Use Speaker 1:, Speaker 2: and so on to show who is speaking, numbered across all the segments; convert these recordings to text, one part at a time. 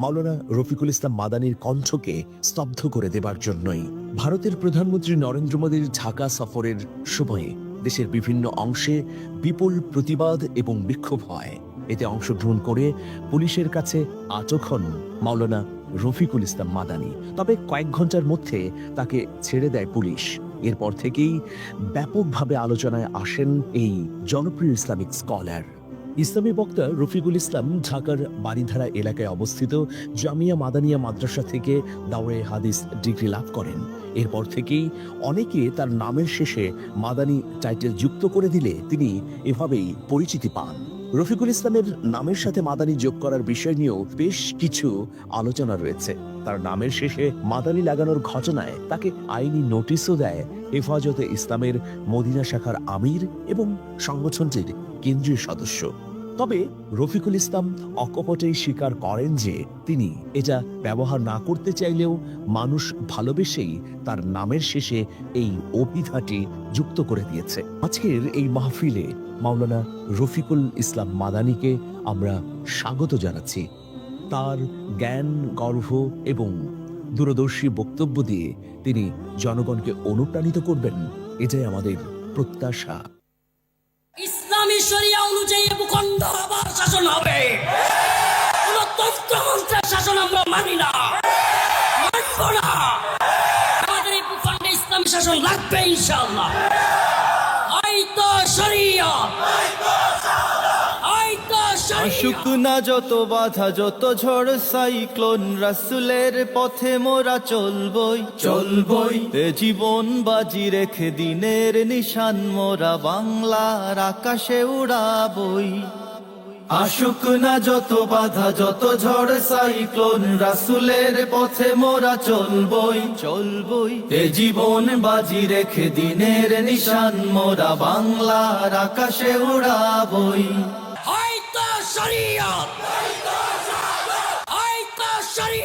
Speaker 1: মাওলানা রফিকুল ইসলাম মাদানির কণ্ঠকে স্তব্ধ করে দেবার জন্যই। ভারতের প্রধানমন্ত্রী নরেন্দ্র মোদীর ঢাকা সফরের সময়ে দেশের বিভিন্ন অংশে বিপুল প্রতিবাদ এবং বিক্ষোভ হয়। এতে অংশগ্রহণ করে পুলিশের কাছে আটক হন মাওলানা রফিকুল ইসলাম মাদানি। তবে কয়েক ঘন্টার মধ্যে তাকে ছেড়ে দেয় পুলিশ। এরপর থেকেই ব্যাপকভাবে আলোচনায় আসেন এই জনপ্রিয় ইসলামিক স্কলার। ইসলামী বক্তা রফিকুল ইসলাম ঢাকার বারিধারা এলাকায় অবস্থিত জামিয়া মাদানিয়া মাদ্রাসা থেকে দাওরায়ে হাদিস ডিগ্রি লাভ করেন। এরপর থেকেই অনেকে তার নামের শেষে মাদানি টাইটেল যুক্ত করে দিলে তিনি এভাবেই পরিচিতি পান। রফিকুল ইসলামের নামের সাথে মাদানি যোগ করার বিষয় নিয়েও বেশ কিছু আলোচনা রয়েছে। তার নামের শেষে মাদানি লাগানোর ঘটনায় তাকে আইনি নোটিশও দেয় হেফাজতে ইসলামের মদিনা শাখার আমির এবং সংগঠনটির কেন্দ্রীয় সদস্য। তবে রফিকুল ইসলাম অকপটেই স্বীকার করেন যে তিনি এটা ব্যবহার না করতে চাইলেও মানুষ ভালোবেসেই তার নামের শেষে এই অভিধাটি যুক্ত করে দিয়েছে। আজকের এই মাহফিলে মাওলানা রফিকুল ইসলাম মাদানিকে আমরা স্বাগত জানাচ্ছি। তার জ্ঞান, গর্ভ এবং দূরদর্শী বক্তব্য দিয়ে তিনি জনগণকে অনুপ্রাণিত করবেন, এটাই আমাদের প্রত্যাশা।
Speaker 2: ইসলামী শরিয়া অনুযায়ী ভূখণ্ড আবার শাসন হবে। কোন তন্ত্রমন্ত্রের শাসন আমরা মানি না, মানব না। আমাদের এই ভূখণ্ডে ইসলামী শাসন লাগবে ইনশাআল্লাহ। হয়তো শরিয়া,
Speaker 3: আসুক না যত বাধা, যত ঝড় সাইক্লোন, রাসূলের পথে মোরা চলবই চলবই। এ জীবন বাজি রেখে দিনের নিশান মোরা বাংলার আকাশে উড়াবই। আসুক না যত বাধা, যত ঝড় সাইক্লোন, রাসূলের পথে মোরা চলবই চলবই। এ জীবন বাজি রেখে দিনের নিশান মোরা বাংলার আকাশে উড়াবই।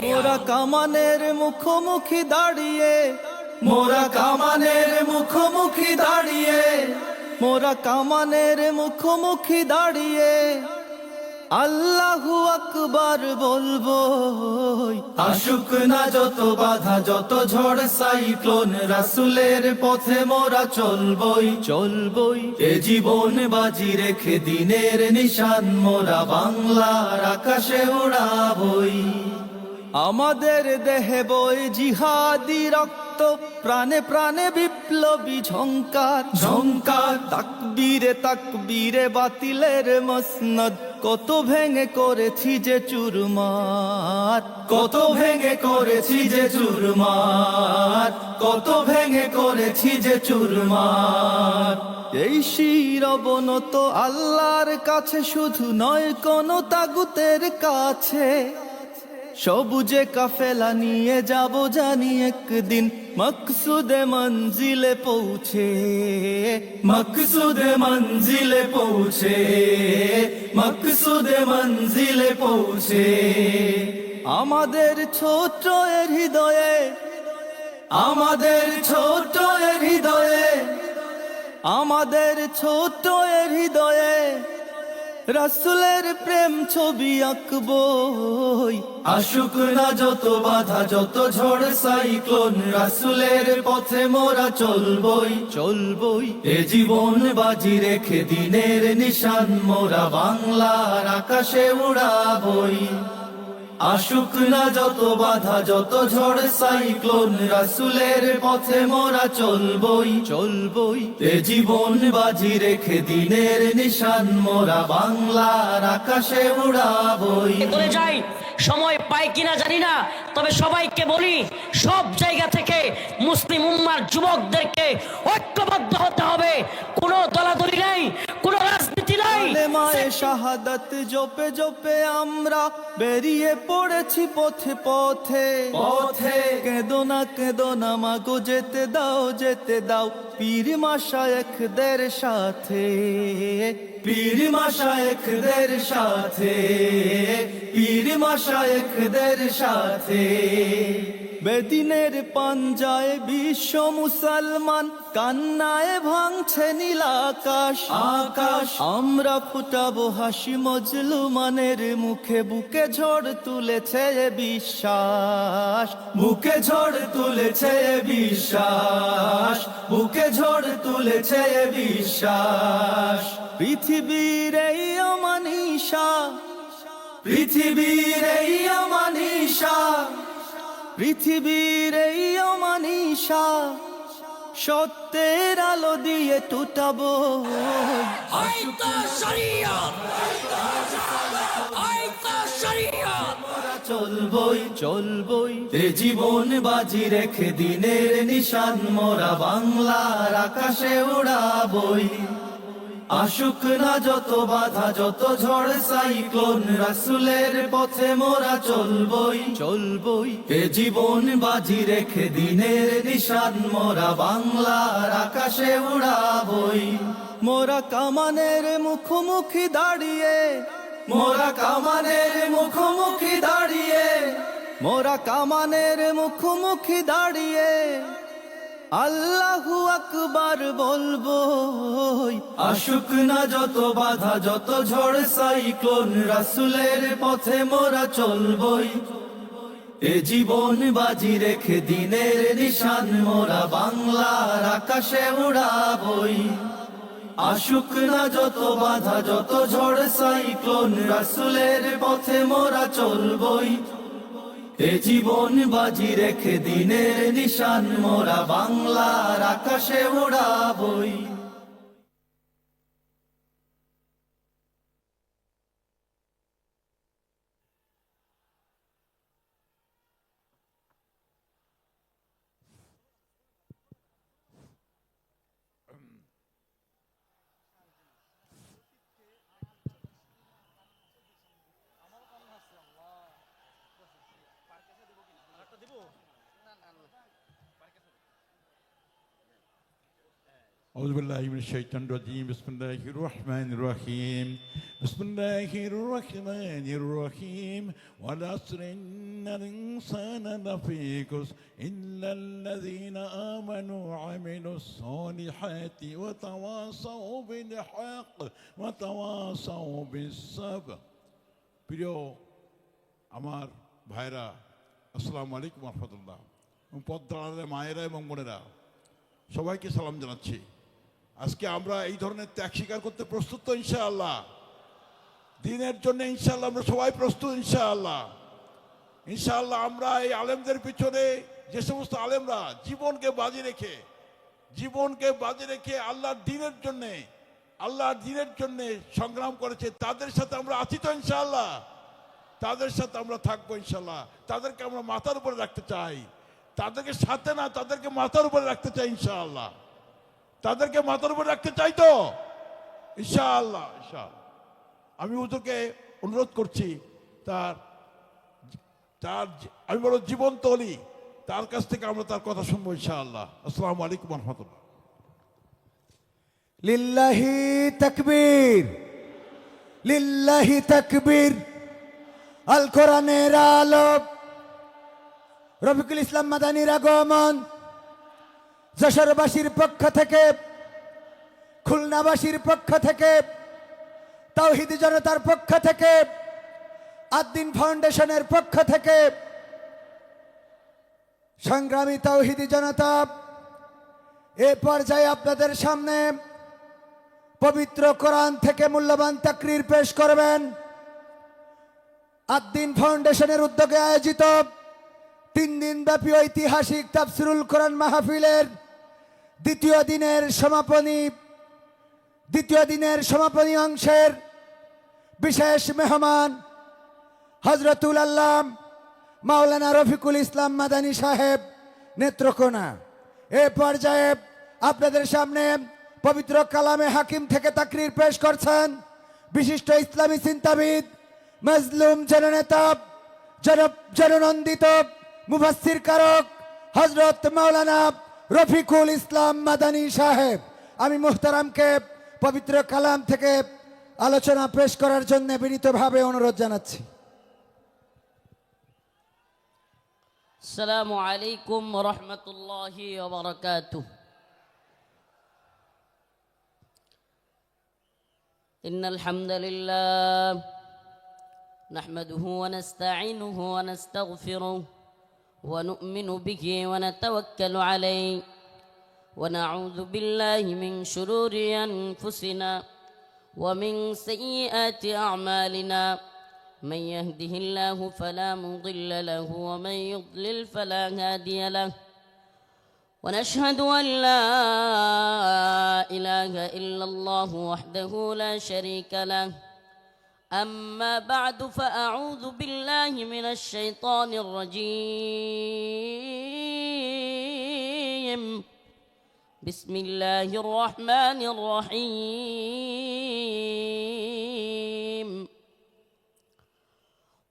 Speaker 3: মোরা কামানের মুখোমুখি দাঁড়িয়ে, মোরা কামানের মুখোমুখি দাঁড়িয়ে, মোরা কামানের মুখোমুখি দাঁড়িয়ে আল্লাহু আকবার বলবো। আসুক না যত বাধা, যত ঝড় সাইক্লোন, রাসূলের পথে মোরা চলবই চলবই। এ জীবন বাজি রেখে দিনের নিশান মোরা বাংলার আকাশে উড়াবই। আমাদের দেহে বই জিহাদি রক্ত, প্রাণে প্রাণে বিপ্লবী ঝংকার ঝংকার। তাকবীরে তাকবীরে বাতিলের মসনদ, কত ভেঙে করেছি যে চুরমার, কত ভেঙে করেছি যে চুরমার, কত ভেঙে করেছি যে চুরমার। এই শির অবনত আল্লাহর কাছে, শুধু নয় কোন তাগুতের কাছে। সবুজে কাফেলা নিয়ে যাব জানি একদিন মকসুদে মঞ্জিলে পৌঁছে, মকসুদে মঞ্জিলে পৌঁছে, মকসুদে মঞ্জিলে পৌঁছে। আমাদের ছোট এর হৃদয়ে, আমাদের ছোট এর হৃদয়ে, আমাদের ছোট এর হৃদয়ে রাসূলের প্রেম ছবি আঁকবই। আসুক না যত বাধা, যত ঝড় সাইক্লোন, রাসূলের পথে মোরা চলবই চলবই। এ জীবন বাজি রেখে দিনের নিশান মোরা বাংলার আকাশে উড়াবই। আসুক না যত বাধা, যত ঝড় সাইক্লোন, রাসূলের পথে মোরা চলবই চলবই। এ জীবন বাজি রেখে দিনের নিশান মোরা বাংলার আকাশে উড়াবই।
Speaker 2: বলে যাই, সময় পাই কিনা জানি না, তবে সবাইকে বলি, সব জায়গা থেকে মুসলিম উম্মার যুবকদেরকে ঐক্যবদ্ধ হতে হবে। কোনো দলাদলি নাই, কোনো রাজনীতি নাই।
Speaker 3: কালেমায়ে শাহাদাত জপে জপে আমরা বেরিয়ে পড়েছি পথে পথে পথে। কেঁদো না মাগো, যেতে দাও যেতে দাও পীর মাশায়েখদের সাথে, পীর মাশায়েখদের সাথে, পীর মাশায়েখদের সাথে। বেদিনের পাঞ্জায় বিশ্ব মুসলমান, কান্নায় ভাঙছে নীল আকাশ আকাশ। আমরা ফুটাবো হাসি মজলুমানের মুখে, বুকে ঝড় তুলেছে বিশ্বাস, বুকে ঝড় তুলেছে বিশ্বাস, বুকে ঝড় তুলেছে বিশ্বাস। পৃথিবীর এই অমানিসা, পৃথিবীর এই অমানিসা, পৃথিবীর এই অমানিসা, সত্যের আলো দিয়ে টুটাবো। চলবই চলবই এ জীবন বাজি রেখে, দিনের নিশান মোরা বাংলার আকাশে উড়াবই। আসুক না যত বাধা, যত ঝড় সাইক্লোন, রাসূলের পথে মোরা চলবই চলবই। এ জীবন বাজি রেখে, দিনের নিশান মোরা বাংলার আকাশে উড়াবই। মোরা কামানের মুখোমুখি দাঁড়িয়ে, মোরা কামানের মুখোমুখি দাঁড়িয়ে, মোরা কামানের মুখোমুখি দাঁড়িয়ে আল্লাহু আকবার বলবো। আসুক না যত বাধা, যত ঝড় সাইক্লোন, রাসূলের পথে মোরা চলবই। এ জীবন বাজি রেখে, দিনের নিশান মোরা বাংলার আকাশে উড়াবই। আসুক না যত বাধা, যত ঝড় সাইক্লোন, রাসূলের পথে মোরা চলবই। এ জীবন বাজি রেখে, দিনের নিশান মোরা বাংলার আকাশে উড়াবই।
Speaker 4: أعوذ بالله من الشيطان الرجيم. بسم الله الرحمن الرحيم. بسم الله الرحمن الرحيم. والعصر إن الإنسان لفي خسر إلا الذين آمنوا وعملوا الصالحات وتواصوا بالحق وتواصوا بالصبر. প্রিয় আমার ভাইরা, আসসালামু আলাইকুম ওয়া রাহমাতুল্লাহ। পদ্মার মায়েরা এবং বোনেরা, সবাইকে সালাম জানাচ্ছি। আজকে আমরা এই ধরনের ত্যাগ স্বীকার করতে প্রস্তুত তো ইনশাআল্লাহ? দিনের জন্য ইনশাআল্লাহ আমরা সবাই প্রস্তুত ইনশাআল্লাহ। ইনশাআল্লাহ আমরা এই আলেমদের পিছনে, যে সমস্ত আলেমরা জীবনকে বাজি রেখে আল্লাহর দিনের জন্য সংগ্রাম করেছে, তাদের সাথে আমরা আছি তো ইনশাআল্লাহ? তাদের সাথে আমরা থাকবো ইনশাআল্লাহ। তাদেরকে আমরা মাথার উপরে রাখতে চাই, তাদেরকে সাথে না, তাদেরকে মাথার উপরে রাখতে চাই ইনশাআল্লাহ। তাদেরকে মাথার উপরে রাখতে চাই তো ইনশাআল্লাহ। আমি হুজুরকে অনুরোধ করছি, তার আমি বড় জীবন্ত অলি, তার কাছ থেকে আমরা তার কথা শুনবো ইনশাআল্লাহ। আসসালামু আলাইকুম ওয়া রাহমাতুল্লাহ।
Speaker 5: লিল্লাহি তাকবীর, লিল্লাহি তাকবীর। আল কোরআনের আলো, রফিকুল ইসলাম মাদানীর আগমন। যশোরবাসীর পক্ষ থেকে, খুলনাবাসীর পক্ষ থেকে, তাওহীদি জনতার পক্ষ থেকে, আদ-দ্বীন ফাউন্ডেশনের পক্ষ থেকে, সংগ্রামী তাওহীদি জনতা, এ পর্যায়ে আপনাদের সামনে পবিত্র কোরআন থেকে মূল্যবান তাকরীর পেশ করবেন আদ-দ্বীন ফাউন্ডেশনের উদ্যোগে আয়োজিত 3 দিনব্যাপী ঐতিহাসিক তাফসিরুল কোরআন মাহফিলের দ্বিতীয় দিনের সমাপনী অংশের বিশেষ মেহমান হযরতুল আল্লাম মাওলানা রফিকুল ইসলাম মাদানী সাহেব নেত্রকোনা। এ পর্যায়ে আপনাদের সামনে পবিত্র কালামে হাকিম থেকে তাকরীর পেশ করছেন বিশিষ্ট ইসলামী চিন্তাবিদ, মজলুম জননেতা, জননন্দিত মুফাসসির কারক হযরত মাওলানা রফিকুল ইসলাম মাদানী সাহেব। আমি মুহতারামকে পবিত্র কালাম থেকে আলোচনা পেশ করার জন্য বিনীতভাবে অনুরোধ জানাচ্ছি।
Speaker 2: السلام عليكم ورحمة الله وبركاته. إن الحمد لله نحمده ونستعينه ونستغفره ونؤمن به ونتوكل عليه ونعوذ بالله من شرور أنفسنا ومن سيئات أعمالنا. من يهده الله فلا مضل له ومن يضلل فلا هادي له. ونشهد أن لا إله إلا الله وحده لا شريك له. أما بعد فأعوذ بالله من الشيطان الرجيم. بسم الله الرحمن الرحيم.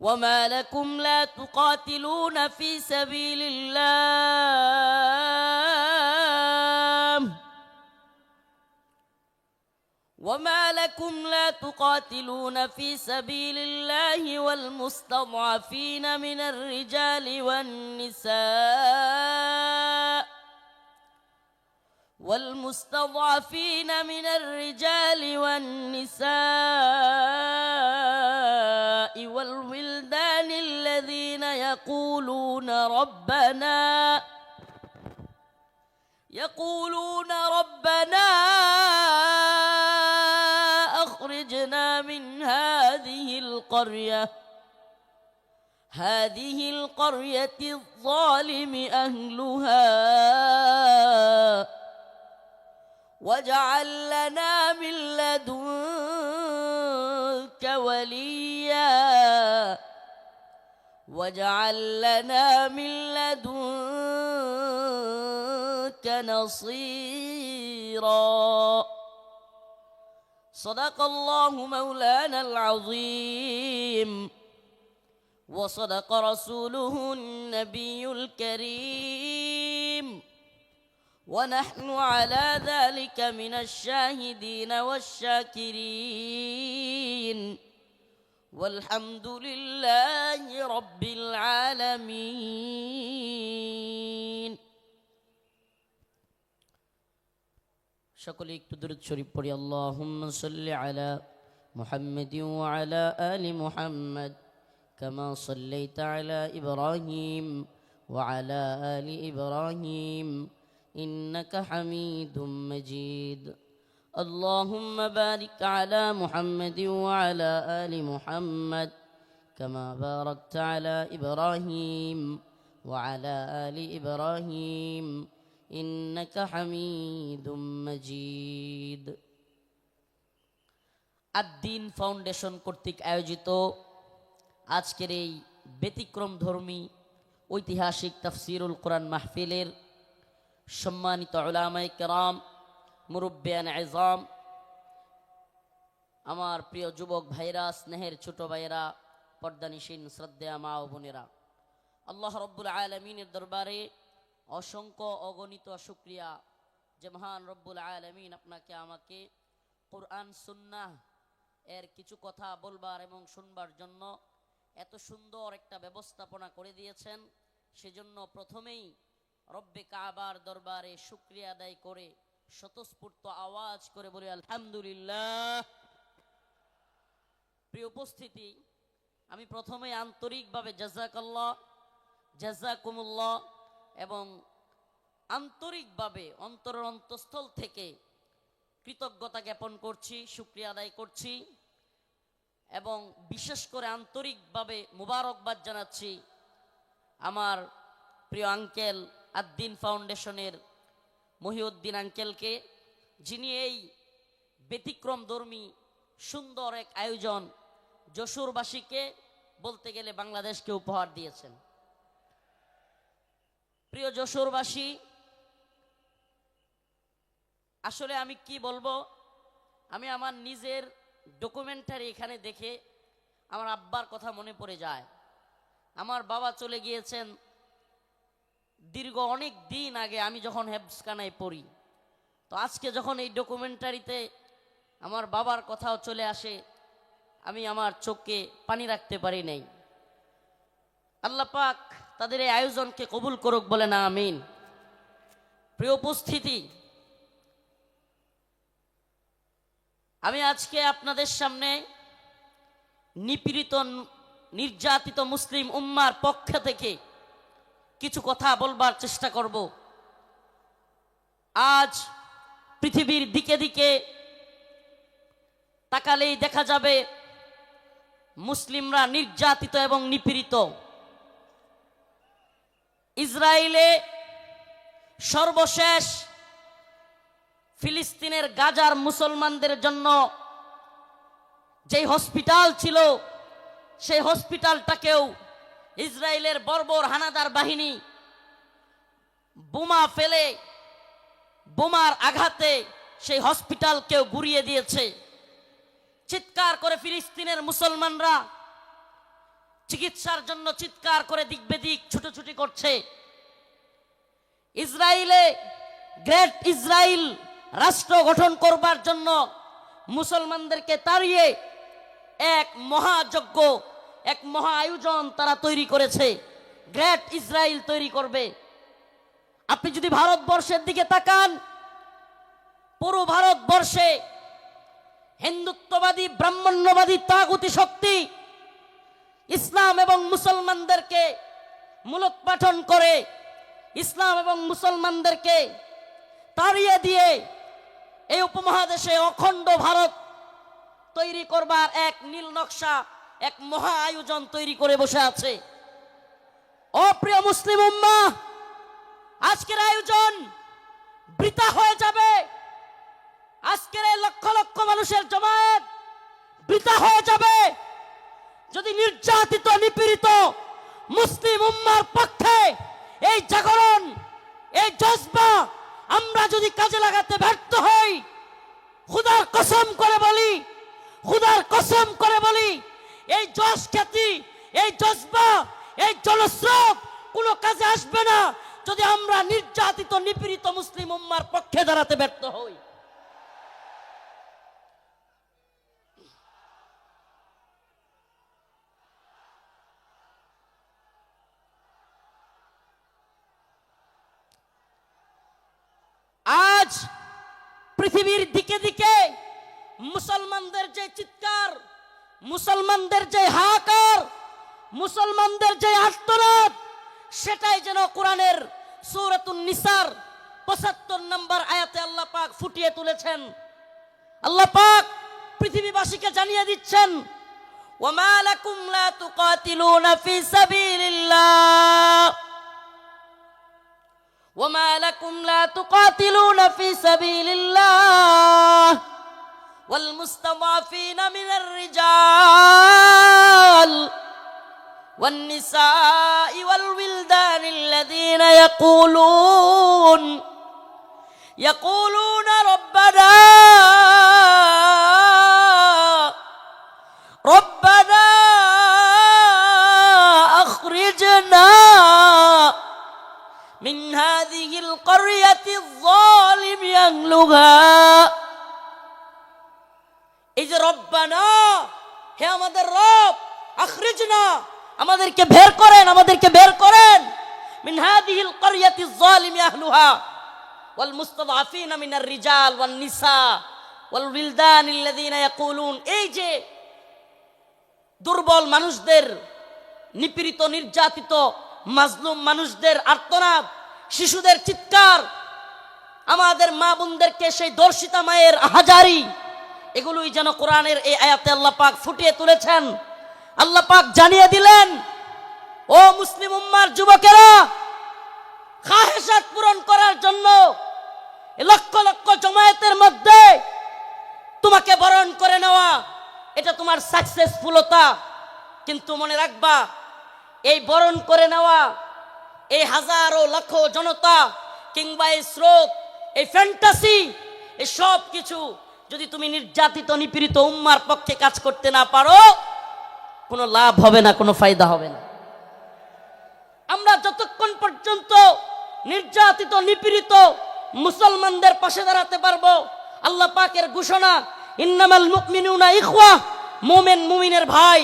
Speaker 2: وما لكم لا تقاتلون في سبيل الله والمستضعفين من الرجال والنساء والولدان الذين يقولون ربنا أخرجنا من هذه القرية الظالم أهلها واجعل لنا من لدنك وليا نصيرا. صدق الله مولانا العظيم وصدق رسوله النبي الكريم ونحن على ذلك من الشاهدين والشاكرين والحمد لله رب العالمين. সকলে একটু দরুদ শরীফ পড়ি। আল্লাহুম্মা সাল্লি আলা মুহাম্মাদিন ওয়া আলা আলি মুহাম্মাদ কামা সাল্লাইতা আলা ইব্রাহিম ওয়া আলা আলি ইব্রাহিম ইন্নাকা হামিদুম মাজিদ। আল্লাহুম্মা বারিক আলা মুহাম্মাদিন ওয়া আলা আলি মুহাম্মাদ কামা বারাকতা আলা ইব্রাহিম ওয়া আলা আলি ইব্রাহিম ইন্নাকা হামিদুম মাজিদ। আদ-দ্বীন ফাউন্ডেশন কর্তৃক আয়োজিত আজকের এই ব্যতিক্রমধর্মী ঐতিহাসিক তাফসীরুল কোরআন মাহফিলের সম্মানিত উলামায়ে কেরাম, মুরব্বিয়ান ইজাম, আমার প্রিয় যুবক ভাইরা, স্নেহের ছোট ভাইরা, পর্দানিশীন শ্রদ্ধেয়া মা ও বোনেরা, আল্লাহ রব্বুল আলামিনের দরবারে অসংখ্য অগণিত শুকরিয়া যে মহান রব্বুল আলামিন আপনাকে আমাকে কোরআন সুন্নাহ এর কিছু কথা বলবার এবং শুনবার জন্য এত সুন্দর একটা ব্যবস্থাপনা করে দিয়েছেন। সেজন্য প্রথমেই রব্বে কাবার দরবারে শুকরিয়া আদায় করে স্বতঃস্ফূর্ত আওয়াজ করে বলি আলহামদুলিল্লাহ। প্রিয় উপস্থিতি, আমি প্রথমে আন্তরিকভাবে জাযাকাল্লাহ, জাযাকুমুল্লাহ এবং আন্তরিকভাবে অন্তরের অন্তঃস্থল থেকে কৃতজ্ঞতা জ্ঞাপন করছি, শুকরিয়া আদায় করছি এবং বিশেষ করে আন্তরিকভাবে মুবারকবাদ জানাচ্ছি আমার প্রিয় আঙ্কেল আদ-দ্বীন ফাউন্ডেশনের মহিউদ্দিন আঙ্কেলকে, যিনি এই ব্যতিক্রমধর্মী সুন্দর এক আয়োজন যশোরবাসীকে, বলতে গেলে বাংলাদেশকে উপহার দিয়েছেন। প্রিয় যশোরবাসী, আসলে আমি কি বলবো, আমি আমার নিজের ডকুমেন্টারি এখানে দেখে আমার আব্বার কথা মনে পড়ে যায়। আমার বাবা চলে গিয়েছেন দীর্ঘ অনেক দিন আগে, আমি যখন হেফজখানায় পড়ি। তো আজকে যখন এই ডকুমেন্টারিতে আমার বাবার কথাও চলে আসে, আমি আমার চোখে পানি রাখতে পারি নাই। আল্লাহ পাক তাদের এই আয়োজনকে কবুল করুক, বলে না আমিন। প্রিয় উপস্থিতি, আমি আজকে আপনাদের সামনে নিপীড়িত নির্যাতিত মুসলিম উম্মার পক্ষ থেকে কিছু কথা বলবার চেষ্টা করব। আজ পৃথিবীর দিকে দিকে তাকালেই দেখা যাবে মুসলিমরা নির্যাতিত এবং নিপীড়িত। ইসরায়েলে সর্বশেষ ফিলিস্তিনের গাজার মুসলমানদের জন্য যে হসপিটাল ছিল, সেই হসপিটালটাকেও ইসরায়েলের বর্বর হানাদার বাহিনী বোমা ফেলে, বোমার আঘাতে সেই হসপিটালকেও গুড়িয়ে দিয়েছে। চিৎকার করে ফিলিস্তিনের মুসলমানরা চিকিৎসার জন্য চিৎকার করে দিক বেদিক ছুটোছুটি করছে। ইসরায়েলে গ্রেট ইসরায়েল রাষ্ট্র গঠন করবার জন্য মুসলমানদেরকে তাড়িয়ে এক মহাযজ্ঞ, এক মহা আয়োজন তারা তৈরি করেছে। গ্রেট ইসরায়েল তৈরি করবে। আপনি যদি ভারতবর্ষের দিকে তাকান, পুরো ভারতবর্ষে হিন্দুত্ববাদী ব্রাহ্মণ্যবাদী তাগুতি শক্তি ইসলাম এবং মুসলমানদেরকে মূলোৎপাটন করে, ইসলাম এবং মুসলমানদেরকে তাড়িয়ে দিয়ে এই উপমহাদেশে অখণ্ড ভারত তৈরি করবার এক নীল নকশা, এক মহা আয়োজন তৈরি করে বসে আছে। অপ্রিয় মুসলিম উম্মাহ, আজকের আয়োজন বৃথা হয়ে যাবে। আজকের এই লক্ষ লক্ষ মানুষের জমায়েত বৃথা হয়ে যাবে যদি নির্যাতিত নিপীড়িত মুসলিম উম্মার পক্ষে এই জাগরণ, এই জজবা আমরা যদি কাজে লাগাতে ব্যর্থ হই। খুদার কসম করে বলি, খুদার কসম করে বলি, এই যশ খ্যাতি, এই জজবা, এই জনস্রোত কোনো কাজে আসবে না যদি আমরা নির্যাতিত নিপীড়িত মুসলিম উম্মার পক্ষে দাঁড়াতে ব্যর্থ হই। আজ পৃথিবীর দিকে দিকে মুসলমানদের যে চিৎকার, মুসলমানদের যে হাহাকার, মুসলমানদের যে আর্তনাদ, সেটাই যেন কোরআনের সূরাতুন নিসার ৭৫ নম্বর আয়াতে আল্লাহ পাক ফুটিয়ে তুলেছেন। আল্লাহ পাক পৃথিবীবাসীকে জানিয়ে দিচ্ছেন, ওয়ামা লাকুম লা তুকাতিলুনা ফি সাবিলিল্লাহ, وما لكم لا تقاتلون في سبيل الله والمستضعفين من الرجال والنساء والولدان الذين يقولون ربنا أخرجنا من هذه القرية الظالم أهلها। এই যে রব্বানা, হে আমাদের রব, আখরিজনা, আমাদেরকে বের করেন, আমাদেরকে বের করেন, মিন হাদিহিল ক্বরিয়াতি যালিম আহলুহা ওয়াল মুস্তাদআফিনা মিনার রিজাল ওয়ান নিসা ওয়াল উইলদান আল্লাযিনা ইয়াকুলুন। এই যে দুর্বল মানুষদের, নিপীড়িত নির্যাতিত মাজলুম মানুষদের আর্তনাদ, শিশুদের চিৎকার, আমাদের মা বোনদেরকে সেই দর্শিতা মায়ের আহাজারি, এগুলোই যেন কোরআনের এই আয়াতে আল্লাহ পাক ফুটিয়ে তুলেছেন। আল্লাহ পাক জানিয়ে দিলেন, ও মুসলিম উম্মার যুবকেরা, খাহেশাত পূরণ করার জন্য লক্ষ লক্ষ জমায়েতের মধ্যে তোমাকে বরণ করে নেওয়া, এটা তোমার সাকসেসফুলতা। কিন্তু মনে রাখবা, এই বরণ করে নেওয়া, এই হাজারো লক্ষ জনতা কিংবা এই স্রোত, এই ফ্যান্টাসি, এই সব কিছু যদি তুমি নির্যাতিত নিপীড়িত উম্মার পক্ষে কাজ করতে না পারো, কোনো লাভ হবে না, কোনো ফায়দা হবে না। আমরা যতক্ষণ পর্যন্ত নির্যাতিত নিপীড়িত মুসলমানদের পাশে দাঁড়াতে পারবো, আল্লাহ পাকের ঘোষণা, ইন্নামাল মুমিনুনা ইখওয়া, মুমিন মুমিনের ভাই,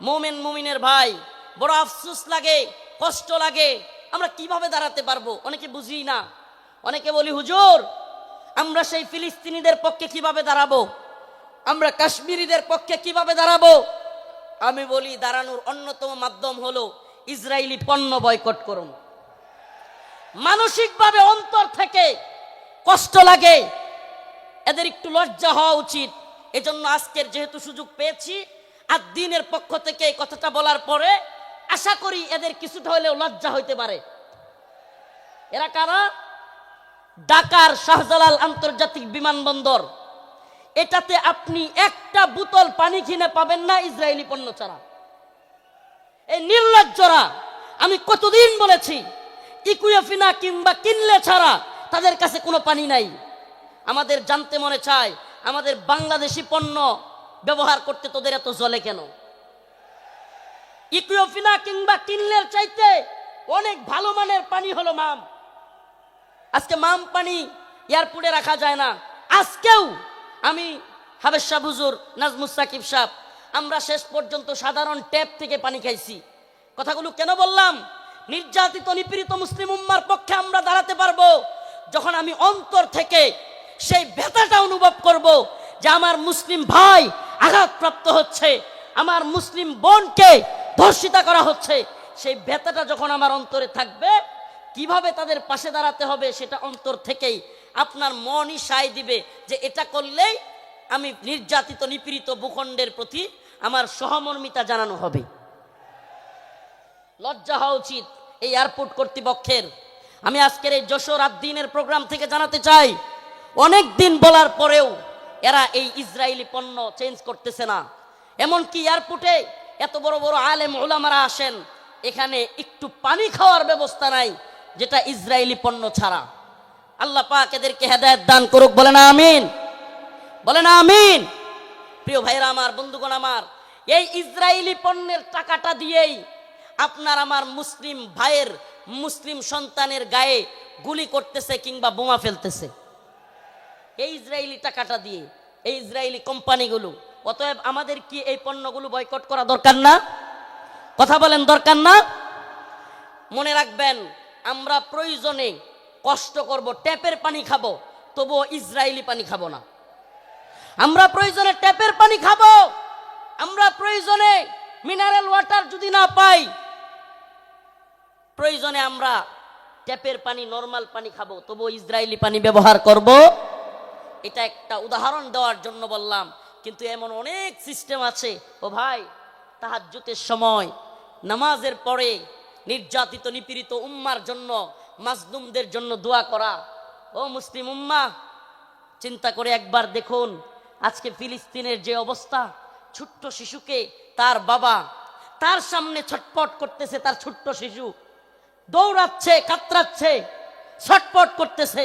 Speaker 2: মুমিন মুমিনের ভাই। বড় আফসোস লাগে, কষ্ট লাগে, আমরা কিভাবে দাঁড়াতে পারবো? অনেকে বুঝি না। অনেকে বলি, হুজুর আমরা সেই ফিলিস্তিনিদের পক্ষে কিভাবে দাঁড়াবো, আমরা কাশ্মীরিদের পক্ষে কিভাবে দাঁড়াবো? আমি বলি, দাঁড়ানোর অন্যতম মাধ্যম হলো ইসরায়েলি পণ্য বয়কট করুন। মানসিকভাবে অন্তর থেকে কষ্ট লাগে, এদের একটু লজ্জা হওয়া উচিত। এজন্য আজকের যেহেতু সুযোগ পেয়েছি, আর দিনের পক্ষ থেকে এই কথাটা বলার পরে আশা করি এদের কিছুটা হলেও লজ্জা হইতে পারে। এরা কারা? ঢাকার শাহজালাল আন্তর্জাতিক বিমানবন্দর, এটাতে আপনি একটা বোতল পানি কিনে পাবেন না ইসরায়েলি পণ্য ছাড়া। এই নির্লজ্জরা, আমি কতদিন বলেছি, ইকুয়েফিনা কিংবা কিনলে ছাড়া তাদের কাছে কোনো পানি নাই। আমাদের জানতে মনে চায়, আমাদের বাংলাদেশি পণ্য ব্যবহার করতে তোদের এত জ্বলে কেন? ইকুয়েফিনা কিংবা কিনলের চাইতে অনেক ভালো মানের পানি হলো মাম। আজকে মাম পানি এয়ারপোর্টে রাখা যায় না। আজকেও আমি হাবেশ সাহেব, হুজুর নাজমুস সাকিব সাহেব, আমরা শেষ পর্যন্ত সাধারণ ট্যাপ থেকে পানি খাইছি। কথাগুলো কেন বললাম? নির্যাতিত নিপীড়িত মুসলিম উম্মার পক্ষে আমরা দাঁড়াতে পারবো যখন আমি অন্তর থেকে সেই ব্যথাটা অনুভব করব যে আমার মুসলিম ভাই আঘাতপ্রাপ্ত হচ্ছে, আমার মুসলিম বোনকে ধর্ষিতা করা হচ্ছে। সেই ব্যথাটা যখন আমার অন্তরে থাকবে, কিভাবে তাদের পাশে দাঁড়াতে হবে সেটা অন্তর থেকেই আপনার মনই সায় দিবে যে এটা করলেই আমি নির্যাতিত নিপীড়িত ভূখণ্ডের প্রতি আমার সহমর্মিতা জানানো হবে। লজ্জা হওয়া উচিত এই এয়ারপোর্ট কর্তৃপক্ষের। আমি আজকের এই যশোর আদ-দ্বীনের প্রোগ্রাম থেকে জানাতে চাই, অনেক দিন বলার পরেও এরা এই ইসরায়েলি পণ্য চেঞ্জ করতেছে না। এমনকি এয়ারপোর্টে এত বড় বড় আলেম উলামারা আসেন, এখানে একটু পানি খাওয়ার ব্যবস্থা নাই যেটা ইসরায়েলি পণ্য ছাড়া। আল্লাহ পাক এদেরকে হেদায়েত দান করুক, বলে না আমিন, বলে না আমিন। প্রিয় ভাইরা আমার, বন্ধুগণ আমার, এই ইসরায়েলি পণ্যের টাকাটা দিয়েই আপনার আমার মুসলিম ভাইয়ের, মুসলিম সন্তানের গায়ে গুলি করতেছে কিংবা বোমা ফেলতেছে, এই ইসরায়েলি টাকাটা দিয়ে, এই ইসরায়েলি কোম্পানিগুলো। অতএব আমাদের কি এই পণ্যগুলো বয়কট করা দরকার না? কথা বলেন, দরকার না? মনে রাখবেন, আমরা প্রয়োজনে কষ্ট করব, ট্যাপের পানি খাবো, তবুও ইসরায়েলি পানি খাবো না। আমরা প্রয়োজনে ট্যাপের পানি খাবো, আমরা প্রয়োজনে মিনারেল ওয়াটার যদি না পাই, প্রয়োজনে আমরা ট্যাপের পানি, নরমাল পানি খাবো, তবুও ইসরায়েলি পানি ব্যবহার করব। এটা একটা উদাহরণ দেওয়ার জন্য বললাম। কিন্তু এমন অনেক সিস্টেম আছে। ও ভাই, তাহাজ্জুদের সময় নামাজের পরে নির্যাতিত নিপীড়িত উম্মার জন্য, মাজলুমদের জন্য দোয়া করা। ও মুসলিম উম্মাহ, চিন্তা করে একবার দেখুন, আজকে ফিলিস্তিনের যে অবস্থা, ছোট্ট শিশুকে তার বাবা তার সামনে ছটপট করতেছে, তার ছোট্ট শিশু দৌড়াচ্ছে, কাতরাচ্ছে, ছটপট করতেছে,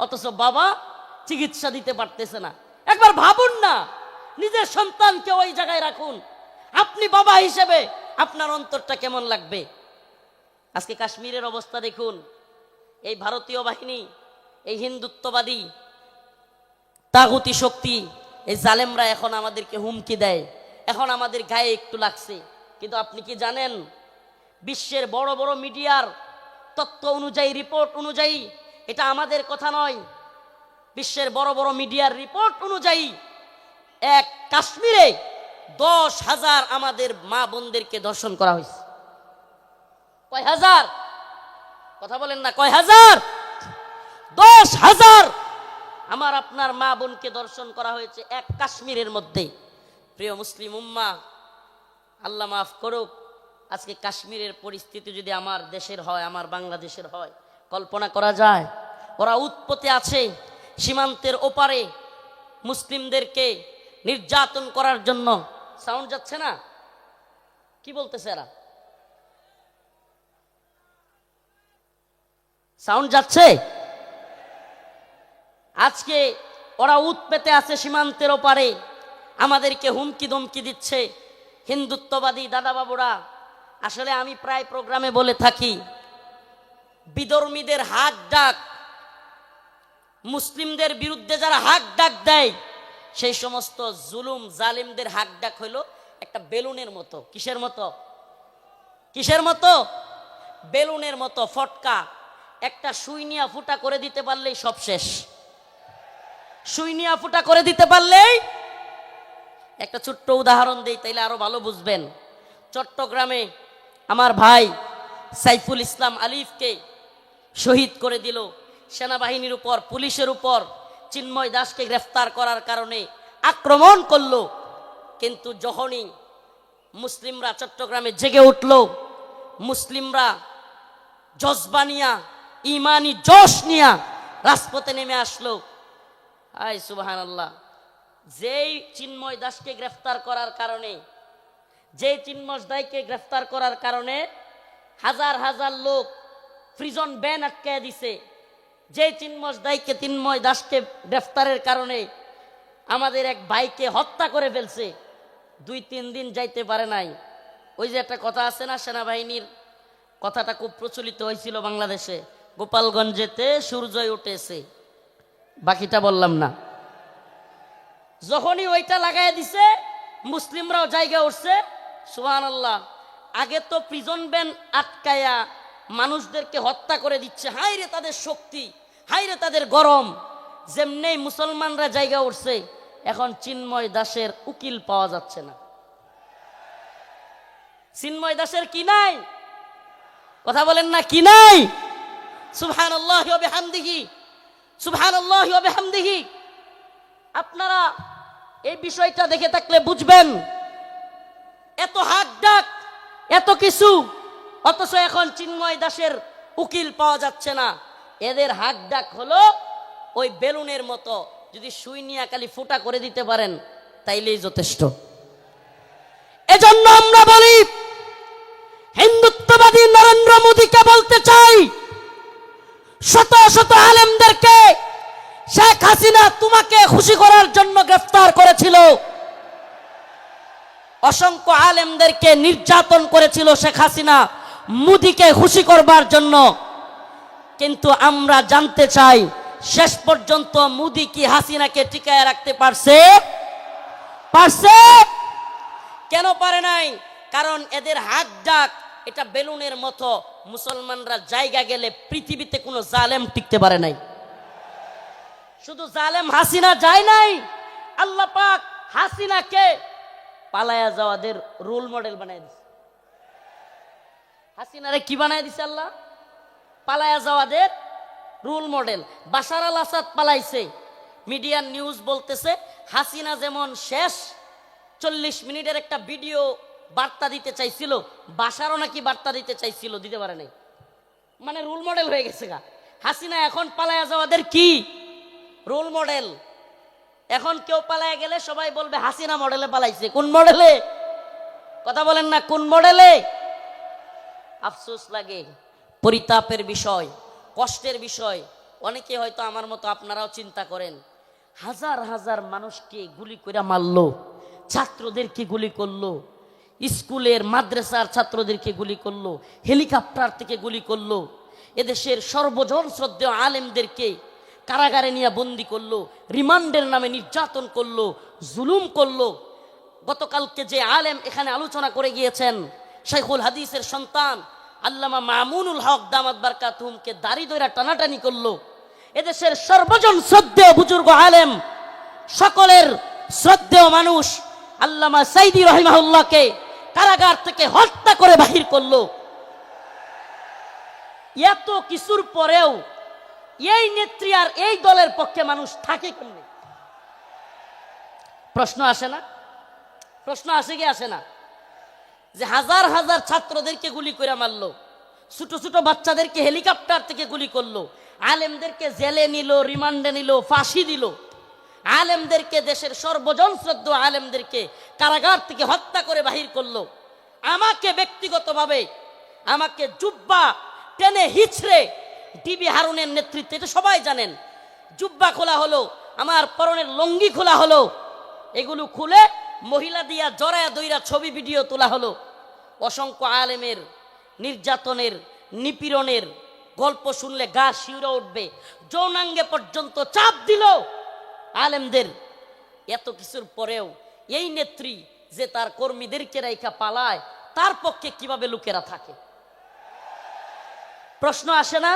Speaker 2: অথচ বাবা চিকিৎসা দিতে পারতেছে না। একবার ভাবুন না, নিজের সন্তানকে ওই জায়গায় রাখুন, আপনি বাবা হিসেবে আপনার অন্তরটা কেমন লাগবে? আজকে কাশ্মীরের অবস্থা দেখুন। এই ভারতীয় বাহিনী, এই হিন্দুত্ববাদী তাগুতি শক্তি, এই জালেমরা এখন আমাদেরকে হুমকি দেয়, এখন আমাদের গায়ে একটু লাগছে। কিন্তু আপনি কি জানেন, বিশ্বের বড় বড় মিডিয়ার তথ্য অনুযায়ী, রিপোর্ট অনুযায়ী, এটা আমাদের কথা নয়, বিশ্বের বড় বড় মিডিয়ার রিপোর্ট অনুযায়ী এক কাশ্মীরে 10,000 আমাদের মা বোনদেরকে ধর্ষণ করা হয়েছে। কয় হাজার? কথা বলেন না, কয় হাজার? 10,000 আমার আপনার মা বোনকে ধর্ষণ করা হয়েছে এক কাশ্মীরের মধ্যে। প্রিয় মুসলিম উম্মাহ, আল্লাহ মাফ করুক, আজকে কাশ্মীরের পরিস্থিতি যদি আমার দেশের হয়, আমার বাংলাদেশের হয়, কল্পনা করা যায়? ওরা উৎপত্তি আছে সীমান্তের ওপারে মুসলিমদেরকে নির্যাতন করার জন্য। সাউন্ড যাচ্ছে না? কি বলতেছে এরা? সাউন্ড যাচ্ছে? আজকে ওরা উৎপেতে আছে সীমান্তের ওপারে, আমাদেরকে হুমকি ধমকি দিচ্ছে হিন্দুত্ববাদী দাদাবাবুরা। আসলে আমি প্রায় প্রোগ্রামে বলে থাকি, বিধর্মীদের হাক ডাক, মুসলিমদের বিরুদ্ধে যারা হাক ডাক দেয়, সেই সমস্ত জুলুম জালিমদের হাক ডাক হইল একটা বেলুনের মতো। কিসের মতো? কিসের মতো? বেলুনের মতো ফটকা, একটা সুই নিয়া ফুটা করে দিতে পারলেই সব শেষ। সুই নিয়া ফুটা করে দিতে পারলেই, একটা ছোট্ট উদাহরণ দেই তাইলে আরো ভালো বুঝবেন। চট্টগ্রামে আমার ভাই সাইফুল ইসলাম আলিফকে শহীদ করে দিল সেনাবাহিনীর উপর, পুলিশের উপর। চিন্ময় দাসকে গ্রেফতার করার কারণে আক্রমণ করলো, কিন্তু যখনই মুসলিমরা চট্টগ্রামে জেগে উঠল, মুসলিমরা জজবা নিয়া, ইমানি জোশ নিয়া রাজপথে নেমে আসলো। আয় সুবহানাল্লাহ, যেই চিন্ময় দাসকে গ্রেফতার করার কারণে, যেই চিন্ময় দাসকে গ্রেফতার করার কারণে হাজার হাজার লোক প্রিজন ব্যান আটকায় দিছে, যে চিন্ময় দাসকে গ্রেফতারের কারণে আমাদের এক ভাইকে হত্যা করে ফেলছে, 2-3 দিন যাইতে পারে নাই। ওই যে একটা কথা আছে না, সেনাবাহিনীর কথাটা খুব প্রচলিত হয়েছিল বাংলাদেশে, গোপালগঞ্জেতে সূর্যই উঠেছে, বাকিটা বললাম না। যখনই ওইটা লাগাই দিছে, মুসলিমরাও জায়গা উঠছে। সুবহানাল্লাহ, আগে তো প্রিজন ব্যান আটকায়া মানুষদেরকে হত্যা করে দিচ্ছে, হাইরে তাদের শক্তি, হাইরে তাদের গরম। যেমনি মুসলমানরা জায়গা উঠছে, এখন চিন্ময় দাসের উকিল পাওয়া যাচ্ছে না। চিন্ময় দাসের কি নাই? কথা বলেন না, কি নাই? সুবহানাল্লাহি ওয়া বিহামদিহি, সুবহানাল্লাহি ওয়া বিহামদিহি। আপনারা এই বিষয়টা দেখে থাকলে বুঝবেন, এত হাক ডাক, এত কিছু, অথচ এখন চিন্ময় দাসের উকিল পাওয়া যাচ্ছে না। এদের হাক ডাক হলো ওই বেলুনের মতো, যদি সুই নিয়ে খালি ফুটা করে দিতে পারেন তাইলেই যথেষ্ট। এজন্য আমরা বলি, হিন্দুত্ববাদী নরেন্দ্র মোদীকে বলতে চাই, শত শত আলেমদেরকে শেখ হাসিনা তোমাকে খুশি করার জন্য গ্রেফতার করেছিল, অসংখ্য আলেমদেরকে নির্যাতন করেছিল শেখ হাসিনা মোদীকে খুশি করবার জন্য। কিন্তু আমরা জানতে চাই, শেষ পর্যন্ত মোদী কি হাসিনাকে টিকায় রাখতে পারছে? পারছে? কেন পারে নাই? কারণ এদের হাত ডাক এটা বেলুনের মতো, মুসলমানরা জায়গা গেলে পৃথিবীতে কোনো জালেম টিকতে পারে নাই। শুধু জালেম হাসিনা যায় নাই, আল্লাহ পাক হাসিনাকে পালায়া যাওয়াদের রোল মডেল বানায় দিছে। হাসিনারে কি বানায় দিছে আল্লাহ? পালায়া যাওয়াদের রোল মডেল। বাশার আল আসাদ পালাইছে, মিডিয়ার নিউজ বলতেছে হাসিনা যেমন শেষ 40 মিনিটের একটা ভিডিও বার্তা দিতে চাইছিল, বাশারও নাকি বার্তা দিতে চাইছিল, দিতে পারে নাই। মানে রোল মডেল হয়ে গেছে গা হাসিনা। এখন পালায়া যাওয়াদের কি রোল মডেল। এখন কেউ পালায়া গেলে সবাই বলবে হাসিনা মডেলে পালাইছে। কোন মডেলে? কথা বলেন না, কোন মডেলে? আফসোস লাগে, পরিতাপের বিষয়, কষ্টের বিষয়। অনেকে হয়তো আমার মতো আপনারাও চিন্তা করেন, হাজার হাজার মানুষকে গুলি করে মারলো, ছাত্রদেরকে গুলি করলো, স্কুলের মাদ্রাসার ছাত্রদেরকে গুলি করলো, হেলিকপ্টার থেকে গুলি করলো, এদেশের সর্বজন শ্রদ্ধেয় আলেমদেরকে কারাগারে নিয়ে বন্দি করলো, রিমান্ডের নামে নির্যাতন করলো, জুলুম করলো। গতকালকে যে আলেম এখানে আলোচনা করে গিয়েছেন, শাইখুল হাদিসের সন্তান আল্লামা মামুনুল হক দামাত বারকাতুহুমকে দাড়ি দইরা টানাটানি করলো। এদেশের সর্বজন শ্রদ্ধেয় বুজুর্গ আলেম, সকলের শ্রদ্ধেয় মানুষ আল্লামা সাইদি রহিমাহুল্লাহকে কারাগার থেকে হত্যা করে বাহির করলো। এত কিছুর পরেও এই নেত্রী আর এই দলের পক্ষে মানুষ থাকে কেমনে? প্রশ্ন আসে না? প্রশ্ন আসে কি আসে না? যে হাজার হাজার ছাত্রদেরকে গুলি করে মারলো, ছোট ছোট বাচ্চাদেরকে হেলিকপ্টার থেকে গুলি করলো, আলেমদেরকে জেলে নিল, রিমান্ডে নিল, ফাঁসি দিল, আলেমদেরকে, দেশের সর্বজন শ্রদ্ধেয় আলেমদেরকে কারাগার থেকে হত্যা করে বাহির করলো। আমাকে ব্যক্তিগতভাবে আমাকে জুব্বা টেনে হিচড়ে ডিবি হারুনের নেতৃত্বে, এটা সবাই জানেন, জুব্বা খোলা হলো, আমার পরনের লঙ্গি খোলা হলো, এগুলো খুলে মহিলা দিয়া জড়ায়া দইরা ছবি ভিডিও তোলা হলো। অসংখ্য আলেমের নির্যাতনের, নিপীড়নের গল্প শুনলে গা শিউরে উঠবে। যৌনাঙ্গে পর্যন্ত চাপ দিল আলেমদের। এত কিছুর পরেও এই নেত্রী যে তার কর্মীদেরকে রাইখা পালায়, তার পক্ষে কিভাবে লোকেরা থাকে? প্রশ্ন আসে না?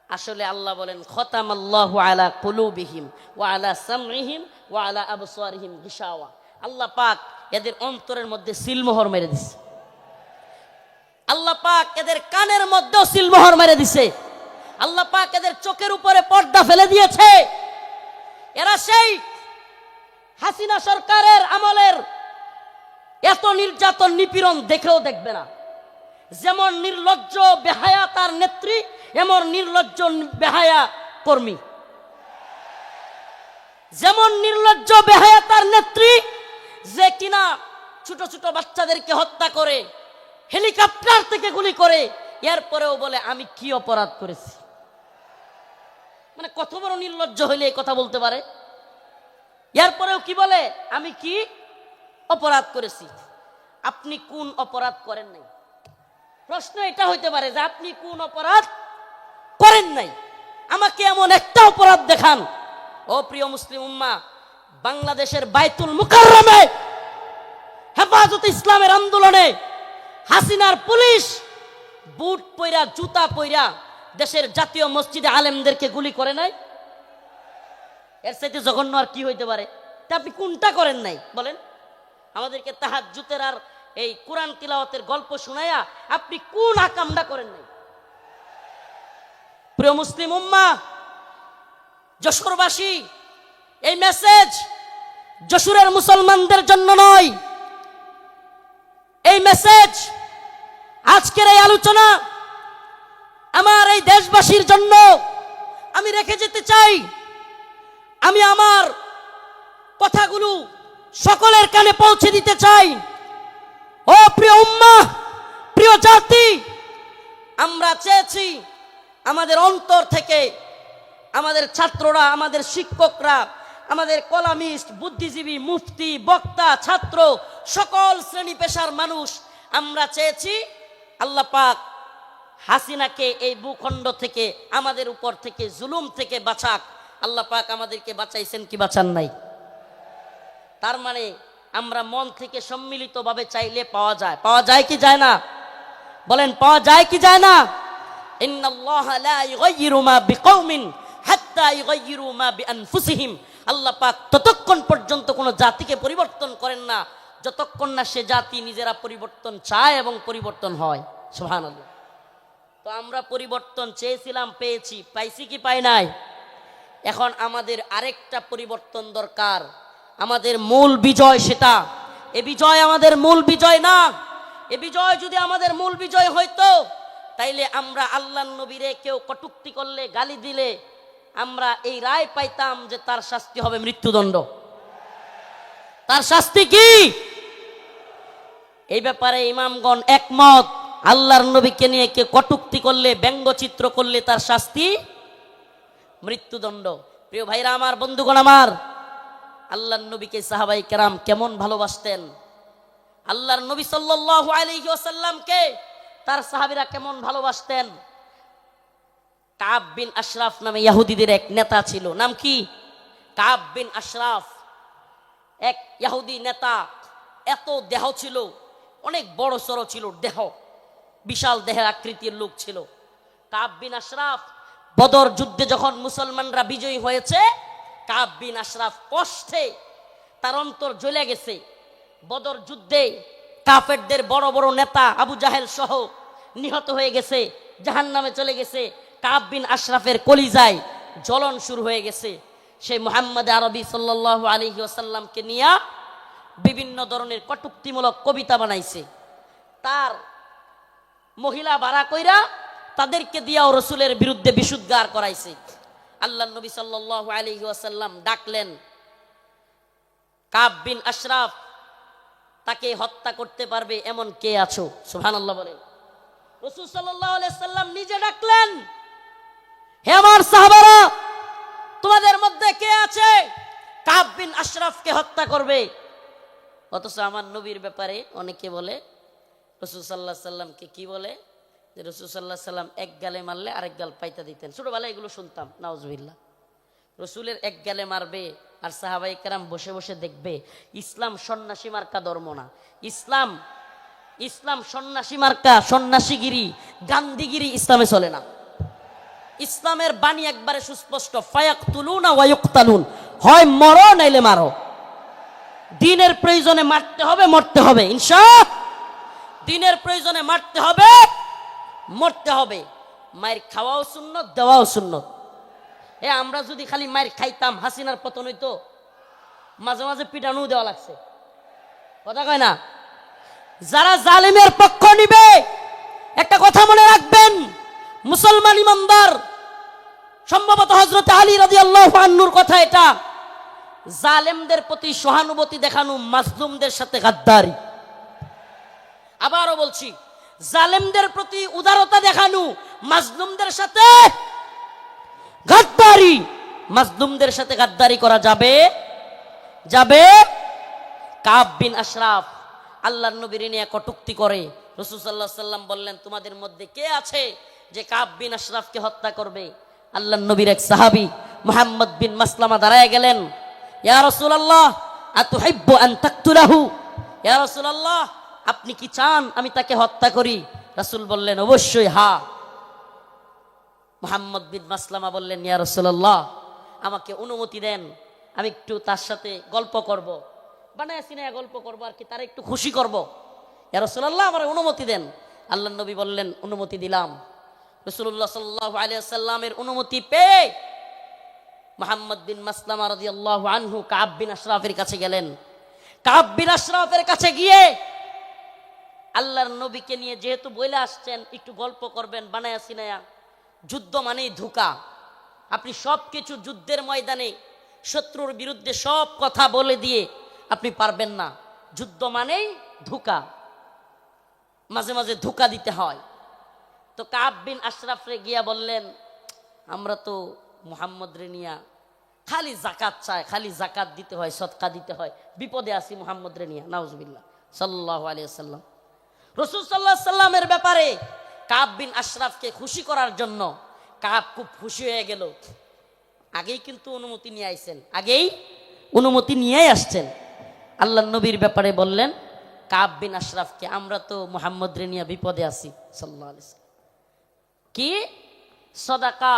Speaker 2: আসলে আল্লাহ বলেন খতামাল্লাহু আলা কুলুবিহিম ওয়া আলা সামইহিম ওয়া আলা আবসারিহিম গিশাওয়া। আল্লাহ পাক এদের অন্তরের মধ্যে সিলমোহর মেরে দিছে। আল্লাহ পাক এদের কানের মধ্যেও সিলমোহর মেরে দিছে। আল্লাহ পাক এদের চোখের উপরে পর্দা ফেলে দিয়েছে। এরা সেই হাসিনা সরকারের আমলের এত নির্যাতন নিপীড়ন দেখেও দেখবে না। যেমন নির্লজ্জ বেহায়া তার নেত্রী, এমন নির্লজ্জ বেহায়া কর্মী। যেমন নির্লজ্জ বেহায়া তার নেত্রী, যে কিনা ছোট ছোট বাচ্চাদেরকে হত্যা করে, হেলিকপ্টার থেকে গুলি করে, এরপরেও বলে আমি কি অপরাধ করেছি। মানে কত বড় নির্লজ্জ হইলে এই কথা বলতে পারে? এরপরেও কি বলে আমি কি অপরাধ করেছি। আপনি কোন অপরাধ করেন নাই? প্রশ্ন এটা হইতে পারে যে আপনি কোন অপরাধ করেন নাই, আমাকে এমন একটা অপরাধ দেখান। ও প্রিয় মুসলিম উম্মাহ, বাংলাদেশের বাইতুল মুকাররমে হেফাজতে ইসলামের আন্দোলনে হাসিনার পুলিশ বুট পইরা জুতা পইরা দেশের জাতীয় মসজিদে আলেমদেরকে গুলি করে নাই? এর চাইতে জঘন্য আর কি হইতে পারে? তা আপনি কোনটা করেন নাই বলেন? আমাদেরকে তাহাজ্জুদের আর এই কোরআন তিলাওয়াতের গল্প শোনায়া আপনি কোন আকামটা করেন নাই? প্রিয় মুসলিম উম্মাহ, যশোরবাসী, এই মেসেজ যশোরের মুসলমানদের জন্য নয়। এই মেসেজ, আজকের এই আলোচনা আমার এই দেশবাসীর জন্য আমি রেখে যেতে চাই। আমি আমার কথাগুলো সকলের কানে পৌঁছে দিতে চাই। ও প্রিয় উম্মাহ, প্রিয় জাতি, আমরা চেয়েছি আমাদের অন্তর থেকে আমাদের ছাত্ররা, আমাদের শিক্ষকরা, আমাদের কলামিস্ট, বুদ্ধিজীবী, মুফতি, বক্তা, ছাত্র, সকল শ্রেণী পেশার মানুষ, আমরা চেয়েছি আল্লাহ পাক হাসিনাকে এই ভূখণ্ড থেকে, আমাদের উপর থেকে, জুলুম থেকে বাঁচাক। আল্লাহ পাক আমাদেরকে বাঁচাইছেন কি বাঁচান নাই? তার মানে আমরা মন থেকে সম্মিলিতভাবে চাইলে পাওয়া যায়। পাওয়া যায় কি যায় না? বলেন পাওয়া যায় কি যায় না? ইন্নাল্লাহা লা ইউগাইয়িরু মা বিকওমিন হাত্তা ইউগাইয়িরু মা বিআনফুসিহিম। আল্লাহ পাক ততক্ষণ পর্যন্ত কোনো জাতিকে পরিবর্তন করেন না যতক্ষণ না সে জাতি নিজেরা পরিবর্তন চায় এবং পরিবর্তন হয়। সুবহানাল্লাহ। তো আমরা পরিবর্তন চেয়েছিলাম, পেয়েছি। পাইছি কি পাই নাই? এখন আমাদের আরেকটা পরিবর্তন দরকার। আমাদের মূল বিজয় সেটা। এ বিজয় আমাদের মূল বিজয় না। এ বিজয় যদি আমাদের মূল বিজয় হইতো, তাইলে আমরা আল্লাহর নবীরে কেউ কটূক্তি করলে, গালি দিলে আমরা এই রায় পাইতাম যে তার শাস্তি হবে মৃত্যুদণ্ড। তার শাস্তি কি? এই ব্যাপারে ইমামগণ একমত। আল্লাহর নবীকে নিয়ে কে কটূক্তি করলে, ব্যঙ্গচিত্র করলে তার শাস্তি মৃত্যুদণ্ড। প্রিয় ভাইরা আমার, বন্ধুগণ আমার, আল্লাহর নবীকে সাহাবায়ে কেরাম কেমন ভালোবাসতেন। আল্লাহর নবী সাল্লাল্লাহু আলাইহি ওয়াসাল্লামকে তার সাহাবীরা কেমন ভালোবাসতেন। কাব বিন আশরাফ নামে ইহুদিদের এক নেতা ছিল। নাম কি? কাব বিন আশরাফ, এক ইহুদি নেতা। এত দেহ ছিল, অনেক বড় সড়ো ছিল দেহ, বিশাল দেহের আকৃতির লোক ছিল কাব বিন আশরাফ। বদর যুদ্ধে যখন মুসলমানরা বিজয়ী হয়েছে, কাব বিন আশরাফ কষ্টে তার অন্তর জ্বলে গেছে। বদর যুদ্ধে কাফেরদের বড় বড় নেতা আবু জাহেল সহ নিহত হয়ে গেছে, জাহান্নামে চলে গেছে। কাব বিন আশরাফের কলিজায় জ্বলন শুরু হয়ে গেছে। সেই মুহাম্মদ আরবি সাল্লাল্লাহু আলাইহি ওয়াসাল্লামকে নিয়ে বিভিন্ন ধরনের কটূক্তিমূলক কবিতা বানাইছে। তার মহিলা ভাড়া কইরা তাদেরকে দিয়াও রসুলের বিরুদ্ধে বিশুদ্ধার করাইছে। আল্লাহর নবী সাল্লাল্লাহু আলাইহি ওয়াসাল্লাম ডাকলেন, কাব বিন আশরাফ, তাকে হত্যা করতে পারবে এমন কে আছো? সুবহানাল্লাহ বলেন। রাসূল সাল্লাল্লাহু আলাইহি ওয়াসাল্লাম নিজে ডাকলেন, হে আমার সাহাবারা, তোমাদের মধ্যে কে আছে কাব বিন আশরাফকে হত্যা করবে? অথচ আমার নবীর ব্যাপারে অনেকে বলে, রাসূল সাল্লাল্লাহু আলাইহি ওয়াসাল্লামকে কি বলে, যে রাসূল সাল্লাল্লাহু আলাইহি ওয়াসাল্লাম এক গালে মারলে আরেক গাল পাইতা দিতেন। ছোটবেলায় এগুলো শুনতাম, নাউজুবিল্লাহ। রসুলের এক গালে মারবে আর সাহাবায়ে কেরাম বসে বসে দেখবে। ইসলাম সন্ন্যাসী মার্কা ধর্ম না। ইসলাম সন্ন্যাসী মার্কা, সন্ন্যাসীগিরি, গান্ধীগিরি ইসলামে চলে না। ইসলামের বাণী একবারে সুস্পষ্ট, ফায়াকতুলুনা ওয়া ইউকতালুন, হয় মরো নাইলে মারো। দিনের প্রয়োজনে মারতে হবে, মরতে হবে, ইনশাআল্লাহ দিনের প্রয়োজনে মারতে হবে, মরতে হবে। মায়ের খাওয়াও সুন্নত, দেওয়াও সুন্নত। আমরা যদি খালি মায়ের খাইতাম, হাসিনার পতন হইতো। মাঝে মাঝে পিটানো দেওয়া লাগছে, কথা কয় না? যারা জালেমের পক্ষ নিবে, একটা কথা মনে রাখবেন, মুসলমান ইমানদার, সম্ভবত হযরত আলী রাদিয়াল্লাহু আনহুর কথা এটা, জালেমদের প্রতি সহানুভূতি দেখানো মাজলুমদের সাথে গাদ্দারি। আবারও বলছি, জালেমদের প্রতি উদারতা দেখানো মাজলুমদের সাথে গাদ্দারি। মাজলুমদের সাথে গাদ্দারি করা যাবে যাবে। কাব বিন আশরাফ আল্লাহর নবীর নিয়ে কটূক্তি করে। রাসূল সাল্লাল্লাহু আলাইহি সাল্লাম বললেন, তোমাদের মধ্যে কে আছে যে কাব বিন আশরাফকে হত্যা করবে? আল্লাহর নবীর এক সাহাবী মুহাম্মদ বিন মাসলামা দাঁড়ায় গেলেন, ইয়া রাসূলুল্লাহ আতুহিব্বু আন তাকতুলাহু, ইয়া রাসূলুল্লাহ আপনি কি চান আমি তাকে হত্যা করি? রাসূল বললেন, অবশ্যই হ্যাঁ। মুহাম্মদ বিন মাসলামা বললেন, ইয়া রাসূলুল্লাহ আমাকে অনুমতি দেন, আমি একটু তার সাথে গল্প করব, বানায় সিনায় গল্প করব আর কি, তার একটু খুশি করব। ইয়া রাসূলুল্লাহ আমার অনুমতি দেন। আল্লাহর নবী বললেন, অনুমতি দিলাম। রাসূলুল্লাহ সাল্লাল্লাহু আলাইহি ওয়াসাল্লামের অনুমতি পেয়ে মুহাম্মদ বিন মাসলামা রাদিয়াল্লাহু আনহু কাব বিন আশরাফের কাছে গেলেন। কাব বিন আশরাফের কাছে গিয়ে আল্লাহর নবীকে নিয়ে যেহেতু বলে আসছেন একটু গল্প করবেন বানায়া সিনায়া, যুদ্ধ মানেই ধোঁকা। আপনি সব কিছু যুদ্ধের ময়দানে শত্রুর বিরুদ্ধে সব কথা বলে দিয়ে আপনি পারবেন না। যুদ্ধ মানেই ধোঁকা, মাঝে মাঝে ধোঁকা দিতে হয়। তো কাব বিন আশরাফরে গিয়া বললেন, আমরা তো মুহাম্মদ রে নিয়া খালি জাকাত চাই, খালি জাকাত দিতে হয়, সদকা দিতে হয়, বিপদে আছি মুহাম্মদ রে নিয়া, নাউজুবিল্লাহ সাল্লাল্লাহু আলাইহি ওয়াসাল্লাম। রাসূল সাল্লাল্লাহু আলাইহি সাল্লামের ব্যাপারে কাব বিন আশরাফকে খুশি করার জন্য কাব খুব খুশি হয়ে গেল। আগেই কিন্তু অনুমতি নিয়ে আইছেন, আগেই অনুমতি নিয়েই আসছেন। আল্লাহর নবীর ব্যাপারে বললেন কাব বিন আশরাফকে, আমরা তো মুহাম্মদ রে নিয়া বিপদে আছি সাল্লাল্লাহু আলাইহি ওয়াসাল্লাম, কি সদাকা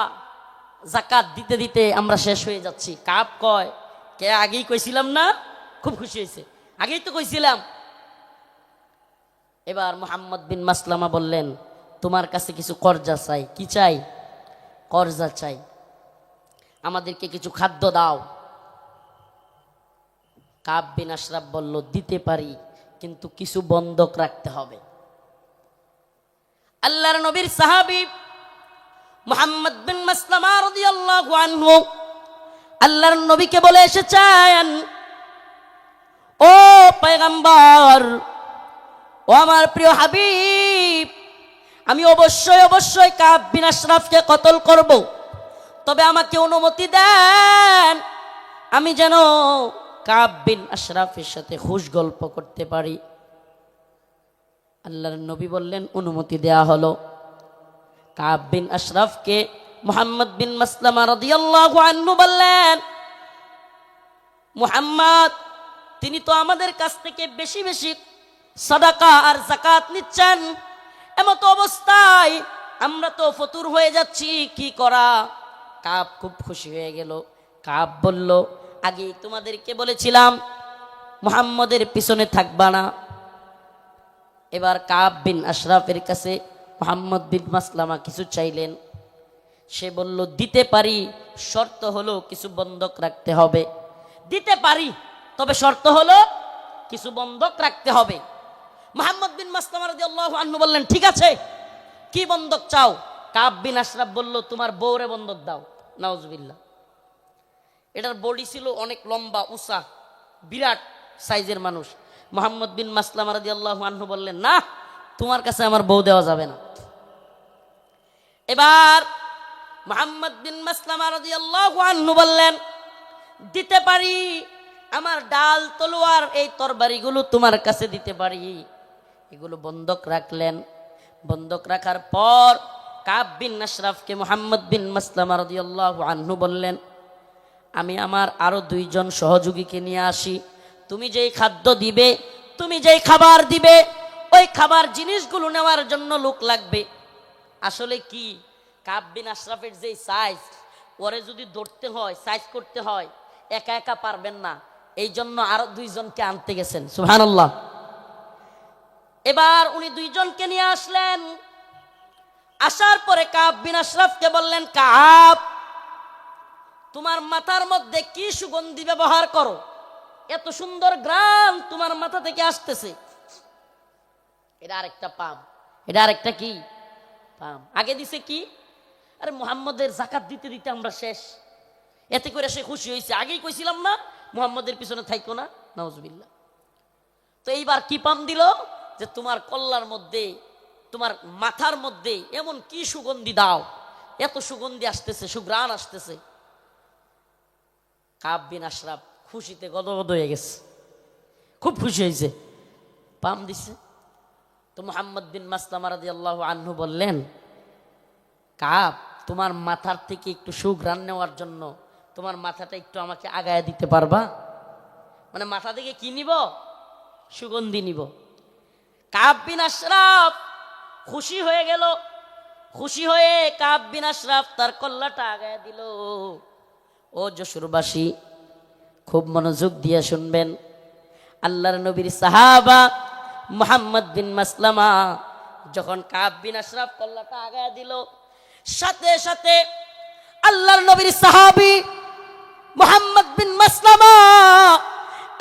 Speaker 2: জাকাত দিতে দিতে আমরা শেষ হয়ে যাচ্ছি। কাব কয়, কে আগেই কইছিলাম না? খুব খুশি হয়েছে, আগেই তো কইছিলাম। এবার মুহাম্মদ বিন মাসলামা বললেন, তোমার কাছে কিছু কর্জা চাই। কি চাই? কর্জা চাই, আমাদেরকে কিছু খাদ্য দাও। কাব বিন আশরাফ বলল, দিতে পারি, কিন্তু কিছু বন্ধক রাখতে হবে। আল্লাহর নবীর সাহাবী মুহাম্মদ বিন মাসলামা রাদিয়াল্লাহু আনহু আল্লাহর নবীকে বলে এসেছেন, ও পয়গম্বর, ও আমার প্রিয় হাবিব, আমি অবশ্যই অবশ্যই কাব বিন আশরাফকে কতল করব, তবে আমাকে অনুমতি দেন আমি যেন কাব বিন আশরাফের সাথে খুশ গল্প করতে পারি। আল্লাহর নবী বললেন, অনুমতি দেয়া হলো। কাব বিন আশরাফকে মুহাম্মদ বিন মাসলামা রাদিয়াল্লাহু আনহু বললেন, মুহাম্মদ তিনি তো আমাদের কাছ থেকে বেশি বেশি সাদাকা আর যাকাত নিচ্ছেন, এমত অবস্থায় আমরা তো ফতুর হয়ে যাচ্ছি, কি করা? কাব খুব খুশি হয়ে গেল। কাব বলল, আগে তোমাদেরকে বলেছিলাম মুহাম্মদের পিছনে থাকবা না। এবার কাব বিন আশরাফের কাছে মুহাম্মদ বিন মাসলামা কিছু চাইলেন। সে বলল, দিতে পারি, শর্ত হলো কিছু বন্ধক রাখতে হবে। দিতে পারি, তবে শর্ত হলো কিছু বন্ধক রাখতে হবে। মুহাম্মদ বিন মাসলামা রাদিয়াল্লাহু আনহু বললেন, ঠিক আছে, কি বন্ধক চাও? কাব বিন আশরাফ বলল, তোমার বউরে বন্ধক দাও। নাউজুবিল্লাহ। এটার বডি ছিল অনেক লম্বা উঁচা, বিরাট সাইজের মানুষ। মুহাম্মদ বিন মাসলামা রাদিয়াল্লাহু আনহু বললেন, না, তোমার কাছে আমার বউ দেওয়া যাবে না। এবার মুহাম্মদ বিন মাসলামা রাদিয়াল্লাহু আনহু বললেন, দিতে পারি, আমার ডাল তলোয়ার এই তরবারিগুলো তোমার কাছে দিতে পারি। এগুলো বন্ধক রাখলেন। বন্ধক রাখার পর কাব বিন আশরাফকে মুহাম্মদ বিন মাসলামা রাদিয়াল্লাহু আনহু বললেন, আমি আমার আরো 2 জন সহযোগীকে নিয়ে আসি, তুমি যেই খাদ্য দিবে, তুমি যেই খাবার দিবে, ওই খাবার জিনিসগুলো নেওয়ার জন্য লোক লাগবে। আসলে কি কাব বিন আশরাফের যে সাইজ, ওরে যদি ধরতে হয়, সাইজ করতে হয়, একা একা পারবেন না, এই জন্য আরো দুইজনকে আনতে গেছেন। সুবহানাল্লাহ। এবার উনি দুইজনকে নিয়ে আসলেন। আসার পরে কাব বিন আশরাফকে বললেন, কাব, তোমার মাথার মধ্যে কি সুগন্ধি ব্যবহার করো? এত সুন্দর গ্রাম তোমার মাথা থেকে আসতেছে। এটা আরেকটা পাম, এটা আরেকটা কি পাম। আগে দিছে কি, আরে মুহাম্মদের জাকাত দিতে দিতে আমরা শেষ। এতে করে সে খুশি হয়েছে। আগেই কইছিলাম না মুহাম্মদের পিছনে থাইকো না, নাউজুবিল্লাহ। তো এইবার কি পাম দিল, যে তোমার কল্লার মধ্যে, তোমার মাথার মধ্যে এমন কি সুগন্ধি দাও, এত সুগন্ধি আসতেছে, সুঘ্রাণ আসতেছে। কাব বিন আশরাফ খুশিতে গদগদ হয়ে গেছে, খুব খুশি হয়েছে, পাম দিছে। তো মুহাম্মদ বিন মাসলামা রাদিয়াল্লাহু আনহু বললেন, কাব, তোমার মাথার থেকে একটু সুঘ্রাণ নেওয়ার জন্য তোমার মাথাটা একটু আমাকে আগায় দিতে পারবা? মানে মাথা থেকে কি নিব? সুগন্ধি নিব। কাব বিন আশরাফ খুশি হয়ে গেল। খুশি হয়ে কাব বিন আশরাফ তার কল্লাটা আগায় দিল। ও যশোরবাসী, খুব মনোযোগ দিয়ে শুনবেন। আল্লাহর নবীর সাহাবা মুহাম্মদ বিন মাসলামা যখন কাব বিন আশরাফ কল্লাটা আগায় দিল, সাথে সাথে আল্লাহর নবীর সাহাবী মুহাম্মদ বিন মাসলামা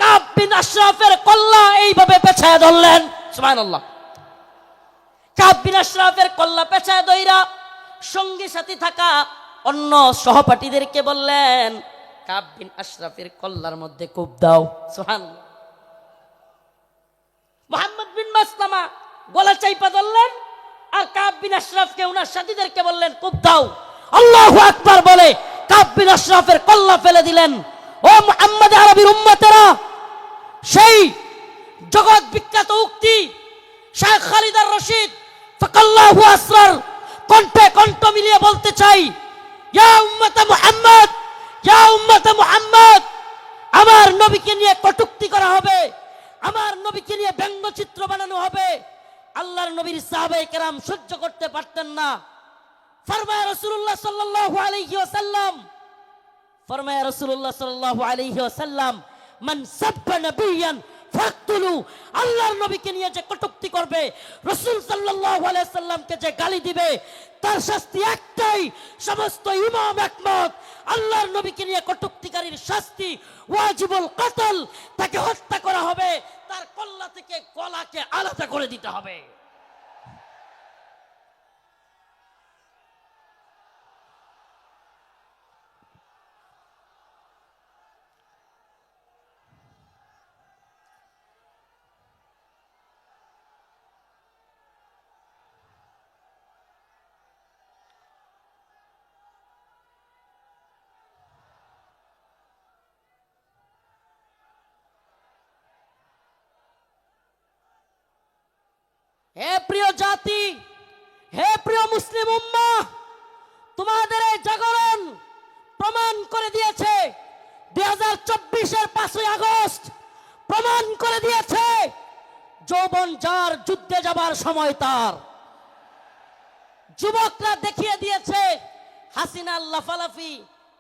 Speaker 2: কাব বিন আশরাফের কল্লা এইভাবে পেছায় ধরলেন। সুবহানাল্লাহ। কাব বিন আশরাফের কল্লা পেছায় ধইরা সঙ্গী সাথী থাকা অন্য সহপাঠীদেরকে বললেন, কাব বিন আশরাফের কল্লার মধ্যে কোপ দাও। সুবহানাল্লাহ। মুহাম্মদ বিন মাসলামা গলা চাইপা ধরলেন, আর কাব বিন আশরাফকে ওনার সাথীদেরকে বললেন, কোপ দাও। আল্লাহু আকবার বলে কাব বিন আশরাফের কল্লা ফেলে দিলেন। ও মুহাম্মদ আরবির উম্মতেরা, সেই জগৎ বিখ্যাত উক্তি শাইখ খালিদ আর রশিদ ফাকাল্লাহু আসরার কণ্ঠে কণ্ঠ মিলিয়ে বলতে চাই, ইয়া উম্মতে মুহাম্মদ, ইয়া উম্মতে মুহাম্মদ, আমার নবীকে নিয়ে কটূক্তি করা হবে, আমার নবীকে নিয়ে ব্যঙ্গচিত্র বানানো হবে। আল্লাহর নবীর সাহাবায়ে কেরাম সহ্য করতে পারতেন না। ফরমায় রাসূলুল্লাহ সাল্লাল্লাহু আলাইহি ওয়াসাল্লাম, ফরমায় রাসূলুল্লাহ সাল্লাল্লাহু আলাইহি ওয়াসাল্লাম, মান সাব্বা নাবিয়ান ফাকতুলু, আল্লাহর নবীকে নিয়ে যে কটূক্তি করবে, রাসূল সাল্লাল্লাহু আলাইহি ওয়াসাল্লামকে যে গালি দিবে, তার শাস্তি একটাই, সমস্ত ইমাম একমত, আল্লাহর নবীকে নিয়ে কটূক্তিকারীর শাস্তি ওয়াজিবুল কতল, তাকে হত্যা করা হবে, তার কল্লা থেকে গলাকে আলাদা করে দিতে হবে। হে প্রিয় জাতি, হে প্রিয় মুসলিম উম্মাহ, তোমাদের এই জাগরণ প্রমাণ করে দিয়েছে, 2024-এর 5ই আগস্ট প্রমাণ করে দিয়েছে, যৌবন যার যুদ্ধে যাবার সময় তার। যুবকরা দেখিয়ে দিয়েছে হাসিনার লাফালাফি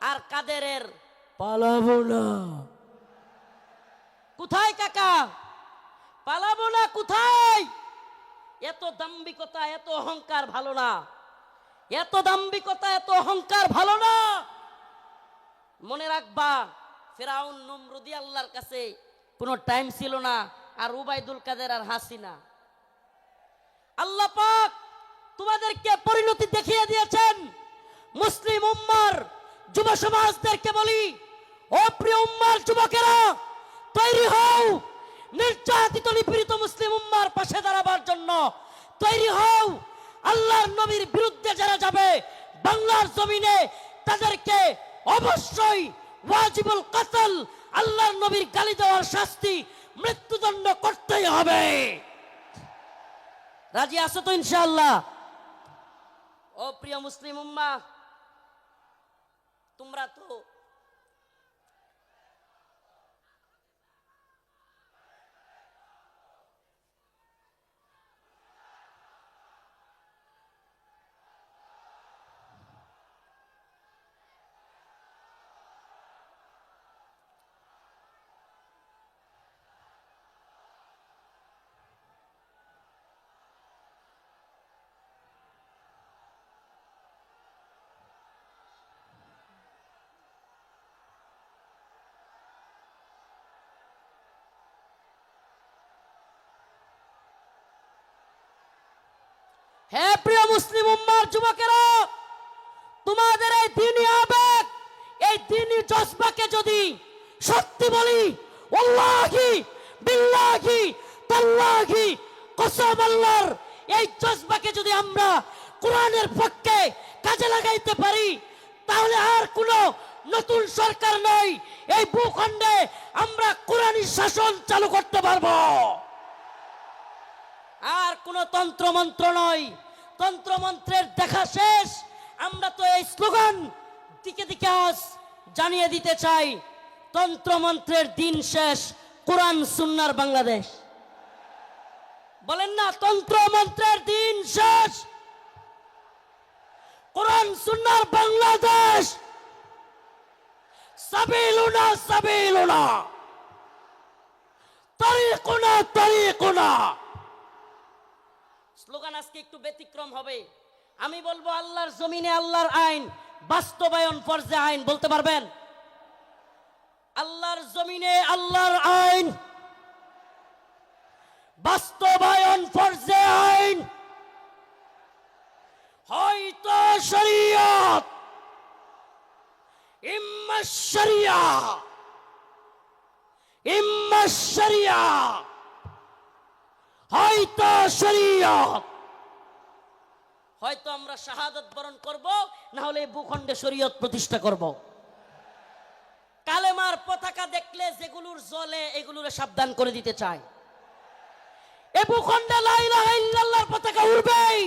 Speaker 2: আর কাদেরের পালাবো না। কোথায় কাকা? পালাবো না কোথায়? এত দাম্ভিকতা, এত অহংকার ভালো না, এত দাম্ভিকতা, এত অহংকার ভালো না। মনে রাখবা, ফেরাউন নমরুদি আল্লাহর কাছে কোনো টাইম ছিল না, আর উবাইদুল কাদের আর হাসিনা। আল্লাহ পাক তোমাদেরকে পরিণতি দেখিয়ে দিয়েছেন। মুসলিম উম্মার যুব সমাজদেরকে বলি, ও প্রিয় উম্মার যুবকেরা, তৈরি হও নির্যাতিত নিপীড়িত মুসলিম উম্মার পাশে দাঁড়াবার জন্য। তৈরি হও, আল্লাহর নবীর বিরুদ্ধে যারা যাবে বাংলার জমিনে, তাদেরকে অবশ্যই ওয়াজিবুল কতল, আল্লাহর নবীর গালি দেওয়ার শাস্তি, মৃত্যুদণ্ড করতেই হবে। রাজি আছো তো ইনশাআল্লাহ? ও প্রিয় মুসলিম উম্মাহ, তোমরা তো হে প্রিয় মুসলিম উম্মার যুবকেরা, তোমাদের এই দ্বীনি আবেগ, এই দ্বীনি জজবাকে যদি সত্যি বলি, ওয়াল্লাহি বিল্লাহি তাল্লাহি কসম আল্লাহর, এই জজবাকে যদি আমরা কোরআনের পক্ষে কাজে লাগাইতে পারি, তাহলে আর কোনো নতুন সরকার নয়, এই ভূখণ্ডে আমরা কোরআনী শাসন চালু করতে পারবো। আর কোনো তন্ত্রমন্ত্র নয়, তন্ত্রমন্ত্রের দেখা শেষ। আমরা তো এই স্লোগান দিকে দিকে আজ জানিয়ে দিতে চাই, তন্ত্রমন্ত্রের দিন শেষ, কোরআন সুন্নাহর বাংলাদেশ। বলেন না, তন্ত্রমন্ত্রের দিন শেষ, কোরআন সুন্নাহর বাংলাদেশ। সাবিলুনা সাবিলুনা, তারিকুনা তারিকুনা। স্লোগান আজকে একটু ব্যতিক্রম হবে। আমি বলবো আল্লাহর জমিনে আল্লাহর আইন বাস্তবায়ন ফরজে আইন। বলতে পারবেন? আল্লাহর জমিনে আল্লাহর আইন বাস্তবায়ন ফরজে আইন। হয়তো শরীয়ত, ইম্মা শরিয়া, ইম্মা শরিয়া, হয়তো শরীয়ত। হয়তো আমরা শাহাদাত বরণ করব, না হলে ভূখণ্ডে শরীয়ত প্রতিষ্ঠা করব। কালেমার পতাকা দেখলে যেগুলোর জ্বলে, এগুলোর সাবধান করে দিতে চাই। এ ভূখণ্ডে লা ইলাহা ইল্লাল্লাহর পতাকা উড়বেই,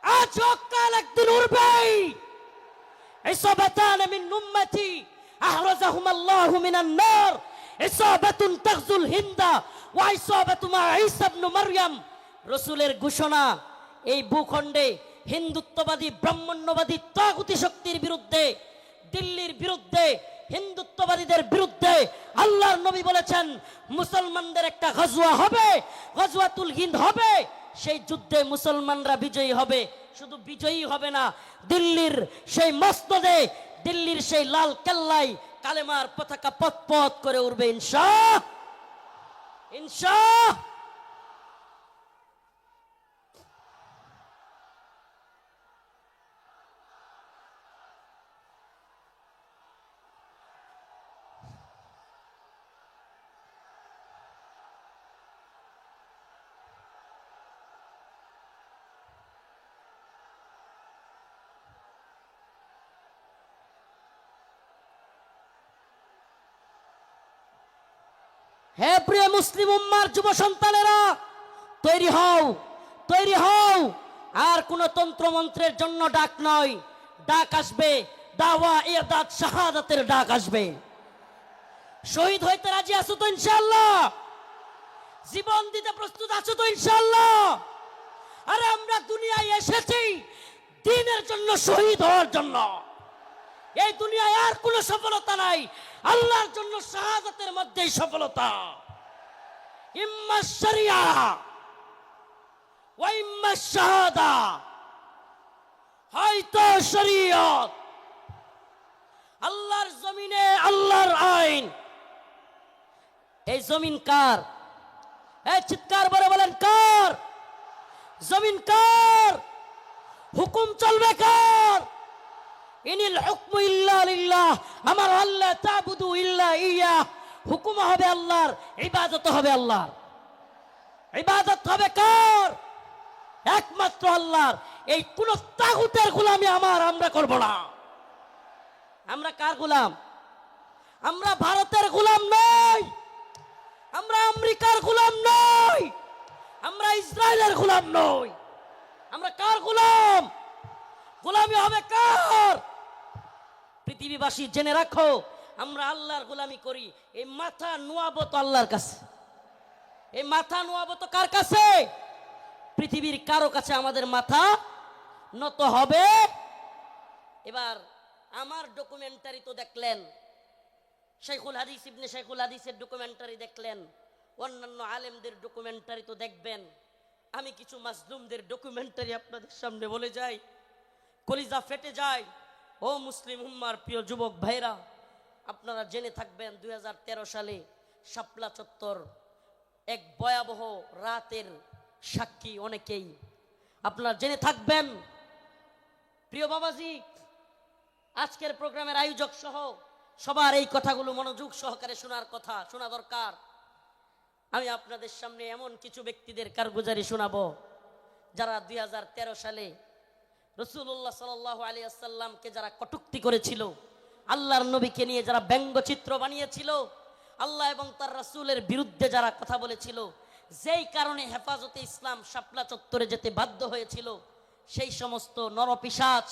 Speaker 2: আজ হোক কাল একদিন উড়বেই। ইসাবাতান মিন উম্মতি আহরাজাহুম আল্লাহু মিনান নার, ইসাবাতুন তাগজুল হিন্দা ওয়া ইসাবাতু মা ঈসা ইবনে মারইয়াম। রাসূলের ঘোষণা, এই ভূখণ্ডে হিন্দুত্ববাদী ব্রাহ্মণ্যবাদী তাগুতি শক্তির বিরুদ্ধে, দিল্লির বিরুদ্ধে, হিন্দুত্ববাদীদের বিরুদ্ধে আল্লাহর নবী বলেছেন মুসলমানদের একটা গজওয়া হবে, গজওয়াতুল হিন্দ হবে। সেই যুদ্ধে মুসলমানরা বিজয়ী হবে। শুধু বিজয়ী হবে না, দিল্লির সেই মসনদে, দিল্লির সেই লাল কেল্লায় কালেমার পতাকা পথ পথ করে উড়বে ইনশাআল্লাহ, ইনশাআল্লাহ। হে প্রিয় মুসলিম উম্মার যুব সন্তানেরা, তৈরি হও, তৈরি হও। আর কোন তন্ত্রমন্ত্রের জন্য ডাক নয়, ডাক আসবে দাওয়া ইরদাদ শাহাদাতের ডাক আসবে। শহীদ হইতে রাজি আছো তো ইনশাআল্লাহ? জীবন দিতে প্রস্তুত আছো তো ইনশাআল্লাহ? আরে আমরা দুনিয়ায় এসেছি দ্বীনের জন্য, শহীদ হওয়ার জন্য। এই দুনিয়ায় আর কোনো সফলতা নাই, আল্লাহর জন্য শাহাদাতের মধ্যেই সফলতা। ইম্মা শরিয়া ওয়া ইম্মা শাহাদা, হয়তো শরীয়ত। আল্লাহর জমিনে আল্লাহর আইন। এই জমিন কার? এই চিৎকার করে বলেন কার? জমিন কার? হুকুম চলবে কার? ইনিল হুকমু ইল্লা লিল্লাহ, আমার আল্লাহ তাবুদু ইল্লা ইয়া। হুকুম হবে আল্লাহর, ইবাদত হবে আল্লাহর। ইবাদত হবে কার? একমাত্র আল্লাহর। এই কোন তাগুতের গোলামি আমরা করব না। আমরা কার গোলাম? আমরা ভারতের গোলাম নই, আমরা আমেরিকার গোলাম নই, আমরা ইসরায়েলের গোলাম নই। আমরা কার গোলাম? গোলামি হবে কার? পৃথিবীবাসী জেনে রাখো, আমরা আল্লাহর গোলামি করি। এই মাথা নোয়াবো তো আল্লাহর কাছে। এই মাথা নোয়াবো তো কার কাছে? পৃথিবীর কারো কাছে আমাদের মাথা নত হবে। এবার আমার ডকুমেন্টারি তো দেখলেন, শাইখুল হাদিস ইবনে শাইখুল হাদিসের ডকুমেন্টারি দেখলেন, অন্যান্য আলেমদের ডকুমেন্টারি তো দেখবেন। আমি কিছু মাজলুমদের ডকুমেন্টারি আপনাদের সামনে বলে যাই, কলিজা ফেটে যায়। ও মুসলিম উম্মার প্রিয় যুবক ভাইরা, আপনারা জেনে থাকবেন 2013 সালে শাপলা চত্বর এক ভয়াবহ রাতের সাক্ষী অনেকেই। আপনারা জেনে থাকবেন। প্রিয় বাবাজি, আজকের প্রোগ্রামের আয়োজক সহ সবার এই কথাগুলো মনোযোগ সহকারে শোনা দরকার। আমি আপনাদের সামনে এমন কিছু ব্যক্তিদের কারগুজারি শোনাবো যারা 2013 সালে রাসূলুল্লাহ সাল্লাল্লাহু আলাইহি ওয়াসাল্লামকে যারা কটূক্তি করেছিল, আল্লাহর নবীকে নিয়ে যারা ব্যঙ্গচিত্র বানিয়েছিল, আল্লাহ এবং তার রাসূলের বিরুদ্ধে যারা কথা বলেছিল, যেই কারণে হেফাজতে ইসলাম শাপলা চত্বরে যেতে বাধ্য হয়েছিল, সেই সমস্ত নরপিশাচ,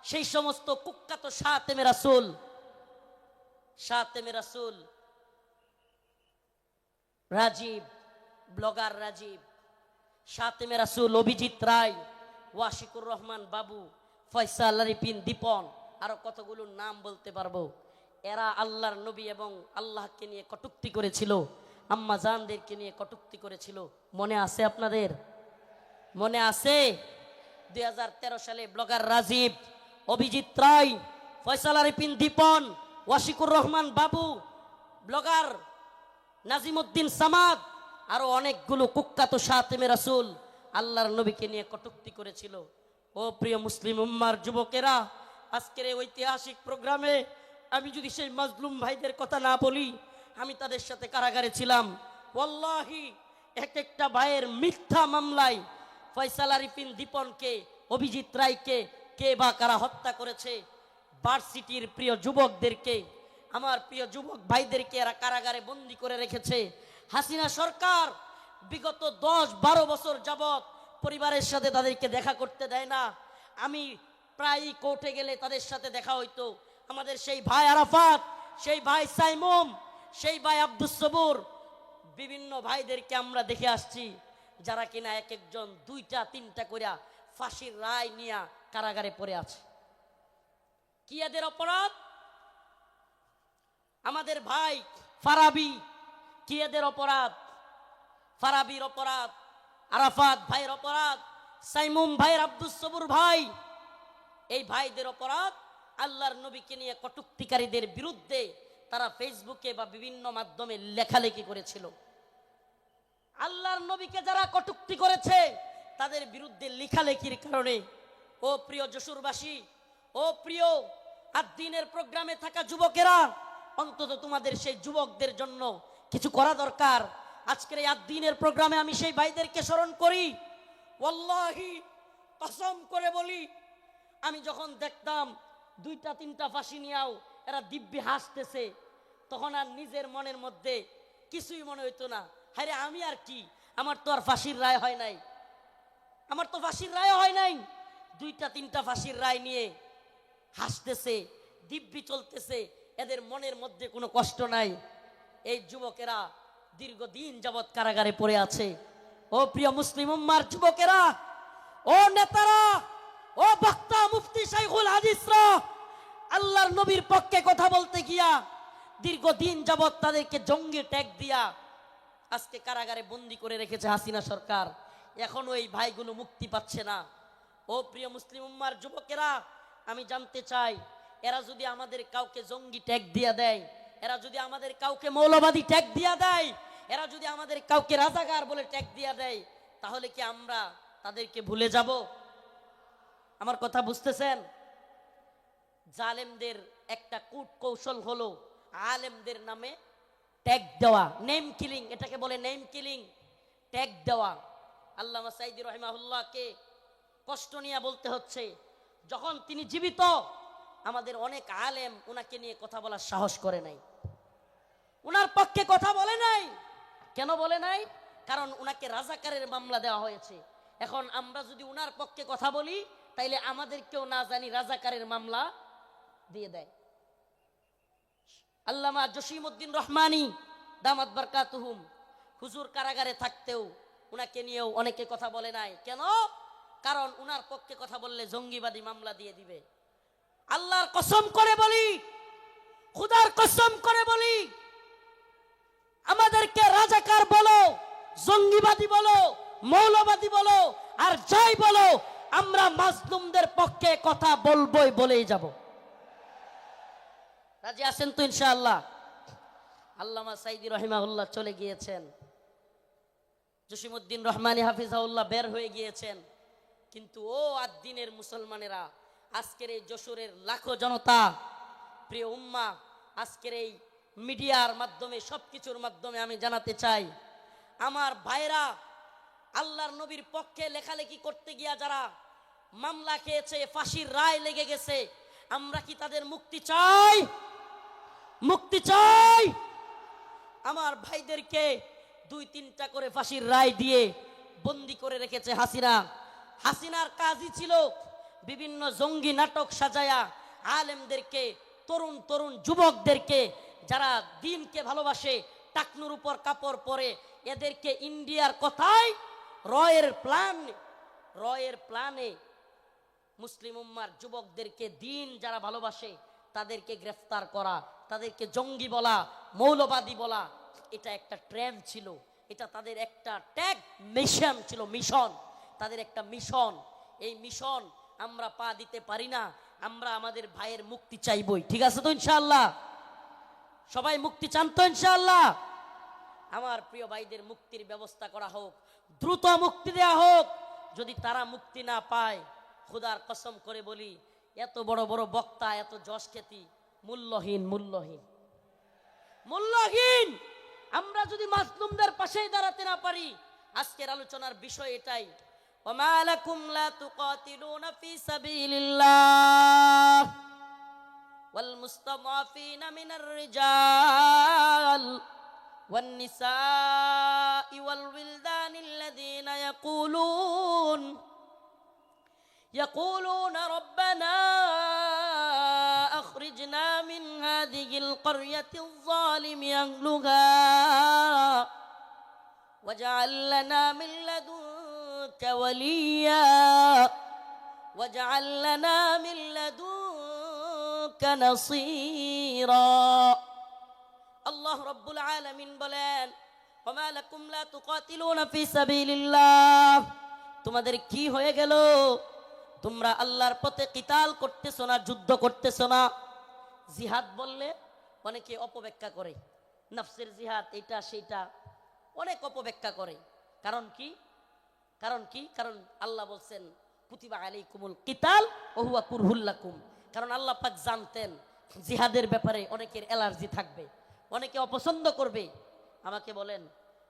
Speaker 2: সেই সমস্ত কুখ্যাত শাতেমে রাসূল রাজীব, ব্লগার রাজীব, শাতেমে রাসূল অভিজিৎ রায়, ওয়াশিকুর রহমান বাবু, ফয়সাল আরিফিন দীপন, আরো কতগুলো নাম বলতে পারবো। এরা আল্লাহর নবী এবং আল্লাহকে নিয়ে কটূক্তি করেছিল, আম্মা জানদেরকে নিয়ে কটূক্তি করেছিল। মনে আছে আপনাদের? মনে আছে? 2013 সালে ব্লগার রাজীব, অভিজিৎ রায়, ফয়সাল আরিফিন দীপন, ওয়াশিকুর রহমান বাবু, ব্লগার নাজিমউদ্দিন সামাদ, আরো অনেকগুলো কুখ্যাত শাতেমে রাসূল আল্লাহর নবীকে নিয়ে কটূক্তি করেছিল। ও প্রিয় মুসলিম উম্মার যুবকেরা, আজকের এই ঐতিহাসিক প্রোগ্রামে আমি যদি সেই মাজলুম ভাইদের কথা না বলি, আমি তাদের সাথে কারাগারে ছিলাম। ওয়াল্লাহি এক একটা ভাইয়ের মিথ্যা মামলায় ফয়সাল আরিফিন দীপনকে, অভিজিৎ রায়কে কে বা কারা হত্যা করেছে, ভার্সিটির প্রিয় যুবকদেরকে, আমার প্রিয় যুবক ভাইদেরকে এরা কারাগারে বন্দি করে রেখেছে। হাসিনা সরকার বিগত 10-12 বছর যাবত পরিবারের সাথে তাদেরকে দেখা করতে দেয় না। আমি প্রায়ই কোর্টে গেলে তাদের সাথে দেখা হইতো। আমাদের সেই ভাই আরাফাত, সেই ভাই সাইমুম, সেই ভাই আব্দুস সবুর, বিভিন্ন ভাইদেরকে আমরা দেখে আসছি যারা কিনা এক একজন 2টা-3টা করে ফাঁসির রায় নিয়ে কারাগারে পড়ে আছে। কি এদের অপরাধ? আমাদের ভাই ফারাবি, কি এদের অপরাধ? ফারাবির অপরাধ, আরাফাত ভাইয়ের অপরাধ, সাইমুম ভাইয়ের, আব্দুস সবুর ভাই, এই ভাইদের অপরাধ আল্লাহর নবীকে নিয়ে কটূক্তিকারীদের বিরুদ্ধে তারা ফেসবুকে বা বিভিন্ন মাধ্যমে লেখালেখি করেছিল। আল্লাহর নবীকে যারা কটূক্তি করেছে তাদের বিরুদ্ধে লেখালেখির কারণে, ও প্রিয় যশোরবাসী, ও প্রিয় আদ-দ্বীনের প্রোগ্রামে থাকা যুবকেরা, অন্তত তোমাদের সেই যুবকদের জন্য কিছু করা দরকার। আজকের এই আদ-দ্বীনের প্রোগ্রামে আমি সেই ভাইদেরকে স্মরণ করি। ওয়াল্লাহি কসম করে বলি, আমি যখন দেখতাম 2টা-3টা ফাঁসি নিয়েও এরা দিব্যি হাসতেছে, তখন আর নিজের মনের মধ্যে কিছুই মনে হইতো না। আরে আমি আর কি, আমার তো আর ফাঁসির রায় হয় নাই, আমার তো ফাঁসির রায় হয় নাই। 2টা-3টা ফাঁসির রায় নিয়ে হাসতেছে, দিব্যি চলতেছে, এদের মনের মধ্যে কোনো কষ্ট নাই। এই যুবকেরা দীর্ঘদিন যাবৎ কারাগারে পড়ে আছে। ও প্রিয় মুসলিম উম্মার যুবকেরা, ও নেতারা, ও বক্তা মুফতি শাইখুল হাদিসরা, আল্লাহর নবীর পক্ষে কথা বলতে গিয়া দীর্ঘদিন যাবৎ তাদেরকে জঙ্গি ট্যাগ দিয়া আজকে কারাগারে বন্দি করে রেখেছে হাসিনা সরকার। এখনো এই ভাইগুলো মুক্তি পাচ্ছে না। ও প্রিয় মুসলিম উম্মার যুবকেরা, আমি জানতে চাই, এরা যদি আমাদের কাউকে জঙ্গি ট্যাগ দিয়া দেয়, এরা যদি আমাদের কাউকে মৌলবাদী ট্যাগ দিয়া দেয়, এরা যদি আমাদের কাউকে রাজাকার বলে ট্যাগ দিয়া দেয়, তাহলে কি আমরা তাদেরকে ভুলে যাব? আমার কথা বুঝতেছেন? জালেমদের একটা কূট কৌশল হলো আলেমদের নামে ট্যাগ দেওয়া, নেম কিলিং, এটাকে বলে নেম কিলিং, ট্যাগ দেওয়া। আল্লামা সাঈদী রাহিমাহুল্লাহকে কষ্ট নিয়ে বলতে হচ্ছে, যখন তিনি জীবিত আমাদের অনেক আলেম ওনাকে নিয়ে কথা বলার সাহস করে নাই, ওনার পক্ষে কথা বলে নাই। কেন বলে নাই? কারণ ওনাকে রাজাকারের মামলা দেওয়া হয়েছে। এখন আমরা যদি ওনার পক্ষে কথা বলি, তাইলে আমাদেরকেও না জানি রাজাকারের মামলা দিয়ে দেয়। আল্লামা জসিমউদ্দিন রহমানী দামাত বারকাতুহুম, হুজুর কারাগারে থাকতেও উনাকে নিয়েও অনেকে কথা বলে নাই। কেন? কারণ উনার পক্ষে কথা বললে জঙ্গিবাদী মামলা দিয়ে দিবে। আল্লাহর কসম করে বলি, খুদার কসম করে বলি, আমাদেরকে রাজাকার বলো, জঙ্গিবাদী বলো, মৌলবাদী বলো, আর যাই বলো, আমরা মাজলুমদের পক্ষে কথা বলবোই, বলেই যাব। রাজি আছেন তো ইনশাআল্লাহ? আল্লামা সাঈদী রাহিমাহুল্লাহ চলে গিয়েছেন, জসিমউদ্দিন রহমানী হাফিজাহুল্লাহ বের হয়ে গিয়েছেন। কিন্তু ও আদ্দিনের মুসলমানেরা, আজকের এই যশোরের লাখো জনতা, প্রিয় উম্মা, আজকের এই মিডিয়ার মাধ্যমে সবকিছুর মাধ্যমে আমি জানাতে চাই, আমার ভাইরা আল্লাহর নবীর পক্ষে লেখালেখি করতে গিয়া যারা মামলা খেয়েছে, ফাঁসির রায় লেগে গেছে, আমরা কি তাদের মুক্তি চাই? মুক্তি চাই। আমার ভাইদেরকে 2-3টা করে ফাঁসির রায় দিয়ে বন্দি করে রেখেছে হাসিনা। হাসিনার কাজই ছিল বিভিন্ন জঙ্গি নাটক সাজায়া আলেমদেরকে, তরুণ তরুণ যুবকদেরকে যারা দিনকে ভালোবাসে, টাকনুর উপর কাপড় পরে, এদেরকে ইন্ডিয়ার কথায় রয়ের প্ল্যানে মুসলিম উম্মার যুবকদেরকে, দিন যারা ভালোবাসে তাদেরকে গ্রেফতার করা, তাদেরকে জঙ্গি বলা, মৌলবাদী বলা, এটা একটা ট্রেন্ড ছিল, এটা তাদের একটা ট্যাগ মিশন ছিল, মিশন, তাদের একটা মিশন। এই মিশন আমরা পা দিতে পারি না। আমরা আমাদের ভাইয়ের মুক্তি চাইবই, ঠিক আছে তো ইনশাআল্লাহ? সবাই মুক্তি চান তো ইনশাআল্লাহ? আমার প্রিয় ভাইদের মুক্তির ব্যবস্থা করা হোক, দ্রুত মুক্তি দেয়া হোক। যদি তারা মুক্তি না পায়, খোদার কসম করে বলি, এত বড় বড় বক্তা, এত যশ খ্যাতি মূল্যহীন, মূল্যহীন, মূল্যহীন। আমরা যদি মাজলুমদের পাশেই দাঁড়াতে না পারি, আজকের আলোচনার বিষয় এটাই। ওমা লাকুম লা তুকাতিলুনা ফি সাবিলিল্লাহ ওয়াল মুস্তাদাফিনা মিনার রিজাল ওয়ান নিসাই ওয়াল উইলদানিল্লাযীনা يقولون ربنا أخرجنا من هذه القرية الظالم أهلها واجعل لنا من لدنك وليا واجعل لنا من لدنك نصيرا الله رب العالمين বলেন وما لكم لا تقاتلون في سبيل الله তোমাদের কি হয়ে গেল? তোমরা আল্লাহর পথে কিতাল করতেছো না, যুদ্ধ করতেছো না। জিহাদ বললে অনেকে অপব্যাখ্যা করে, নফসের জিহাদ, এটা সেটা অনেক অপব্যাখ্যা করে। কারণ কি? কারণ আল্লাহ বলছেন কুতিবা আলাইকুমুল কিতাল ওয়া হুয়া কুরহুল লাকুম। কারণ আল্লাহ পাক জানতেন জিহাদের ব্যাপারে অনেকের অ্যালার্জি থাকবে, অনেকে অপছন্দ করবে। আমাকে বলেন,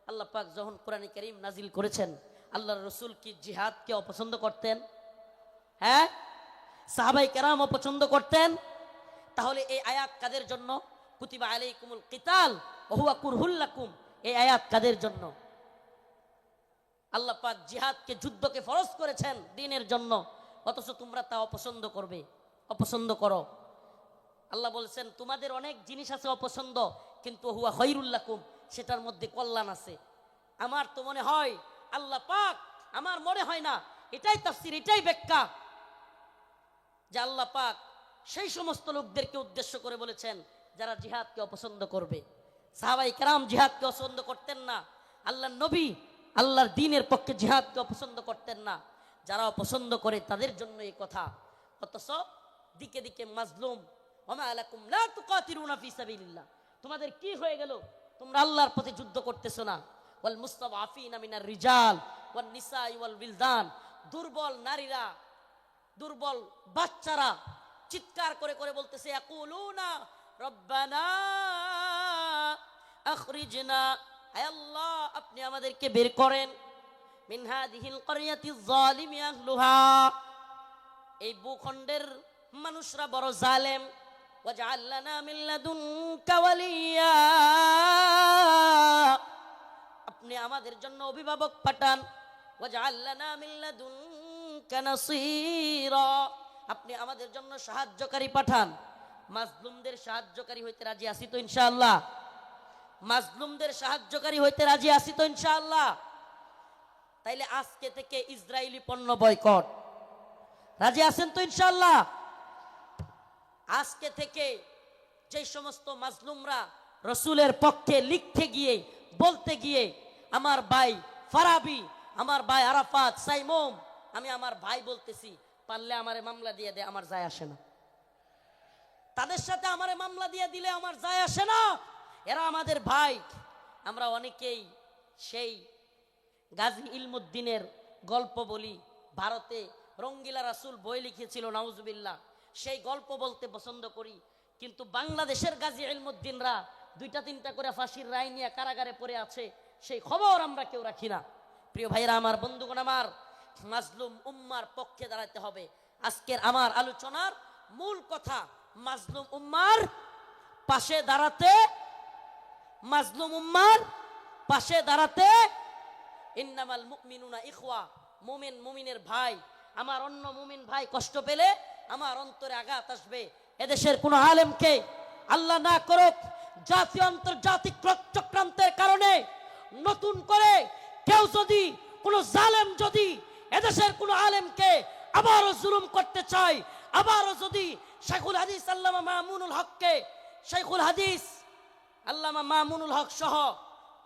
Speaker 2: আল্লাহ পাক যখন কোরআন কারীম নাজিল করেছেন, আল্লাহর রাসূল কি জিহাদকে অপছন্দ করতেন? হ্যাঁ, সাহাবাই কেরাম অপছন্দ করতেন। তাহলে এই আয়াত কাদের জন্য? কুতিবা আলাইকুমুল কিতাল ওয়া হুয়া কুরহুল লাকুম, এই আয়াত কাদের জন্য? আল্লাহ পাক জিহাদকে, যুদ্ধকে ফরজ করেছেন দ্বীনের জন্য, অথচ তোমরা তা অপছন্দ করবে, অপছন্দ করো। আল্লাহ বলছেন তোমাদের অনেক জিনিস আছে অপছন্দ, কিন্তু হুয়া খায়রুল লাকুম, সেটার মধ্যে কল্যাণ আছে। আমার তো মনে হয় আল্লাহ পাক, আমার মনে হয় না, এটাই তাফসীর, এটাই ব্যাখ্যা, যে আল্লাহ পাক সেই সমস্ত লোকদেরকে উদ্দেশ্য করে বলেছেন যারা জিহাদকে অপছন্দ করবে। সাহাবাই কেরাম জিহাদকে অপছন্দ করতেন না, আল্লাহর নবী আল্লাহর দ্বীনের পক্ষে জিহাদকে অপছন্দ করতেন না। যারা অপছন্দ করে তাদের জন্য এই কথা। অথচ দিকে দিকে মাজলুম, ওমা লাকুম লা তুকাতিলুনা ফি সাবিলিল্লাহ, তোমাদের কি হয়ে গেল? তোমরা আল্লাহর পথে যুদ্ধ করতেছো না। ওয়াল মুস্তাদাফিনা মিনার রিজাল ওয়ান নিসাই ওয়াল উইলদান, দুর্বল নারীরা, দুর্বল বাচ্চারা চিৎকার করে করে বলতেছে ইয়াকুলুনা রব্বানা আখরিজনা, হে আল্লাহ আপনি আমাদেরকে বের করেন, মিন হাযিহিল ক্বরিয়াতিজ যালিমি আহলুহা, এই ভূখণ্ডের মানুষরা বড় জালেম, ওয়াজআল লানা মিন লাদুনকা ওয়ালিয়া, আপনি আমাদের জন্য অভিভাবক পাঠান, ওয়াজআল লানা মিন লাদুনকা নাসীরা, আপনি আমাদের জন্য সাহায্যকারী পাঠান। মাজলুমদের সাহায্যকারী হইতে রাজি আছি তো ইনশাআল্লাহ? মাজলুমদের সাহায্যকারী হইতে রাজি আছি তো ইনশাআল্লাহ? তাইলে আজকে থেকে ইসরায়েলি পণ্য বয়কট, রাজি আছেন তো ইনশাআল্লাহ? আজকে থেকে যে সমস্ত মাজলুমরা রসুলের পক্ষে লিখতে গিয়ে, বলতে গিয়ে, আমার ভাই ফারাবি, আমার ভাই আরাফাত, সাইমুম, আমি আমার ভাই বলতেছি, পারলে আমারে মামলা দিয়ে দে, আমার যায় আসে না। তাদের সাথে আমারে মামলা দিয়ে দিলে আমার যায় আসে না, এরা আমাদের ভাই। আমরা অনেকেই সেই গাজী ইলমুদ্দিনের গল্প বলি, ভারতে রঙ্গিলা রাসূল বই লিখেছিল, নাউজুবিল্লাহ। সেই গল্প বলতে পছন্দ করি, কিন্তু বাংলাদেশের গাজী ইলমুদ্দিনরা 2-3টা করে ফাঁসির রায় নিয়ে কারাগারে পড়ে আছে, সেই খবর আমরা কেউ রাখি না। প্রিয় ভাইরা আমার, বন্ধুগণ আমার, মাজলুম উম্মার পক্ষে দাঁড়াতে হবে। আজকের আমার আলোচনার মূল কথা, মাজলুম উম্মার পাশে দাঁড়াতে, মাজলুম উম্মার পাশে দাঁড়াতে। ইন্নামাল মুমিনুনা ইখওয়া, মুমিন মুমিনের ভাই। আমার অন্য মুমিন ভাই কষ্ট পেলে আমার অন্তরে আঘাত আসবে। এদেশের কোন আলেমকে আল্লাহ না করুক জাতীয় আন্তর্জাতিক চক্রান্তের কারণে নতুন করে কেউ যদি, কোন জালেম যদি এদেশের কোন আলেমকে আবারও জুলুম করতে চায়, আবারও যদি শেখুল হাদিস আল্লামা মামুনুল হককে, শেখুল হাদিস আল্লামা মামুনুল হক সহ,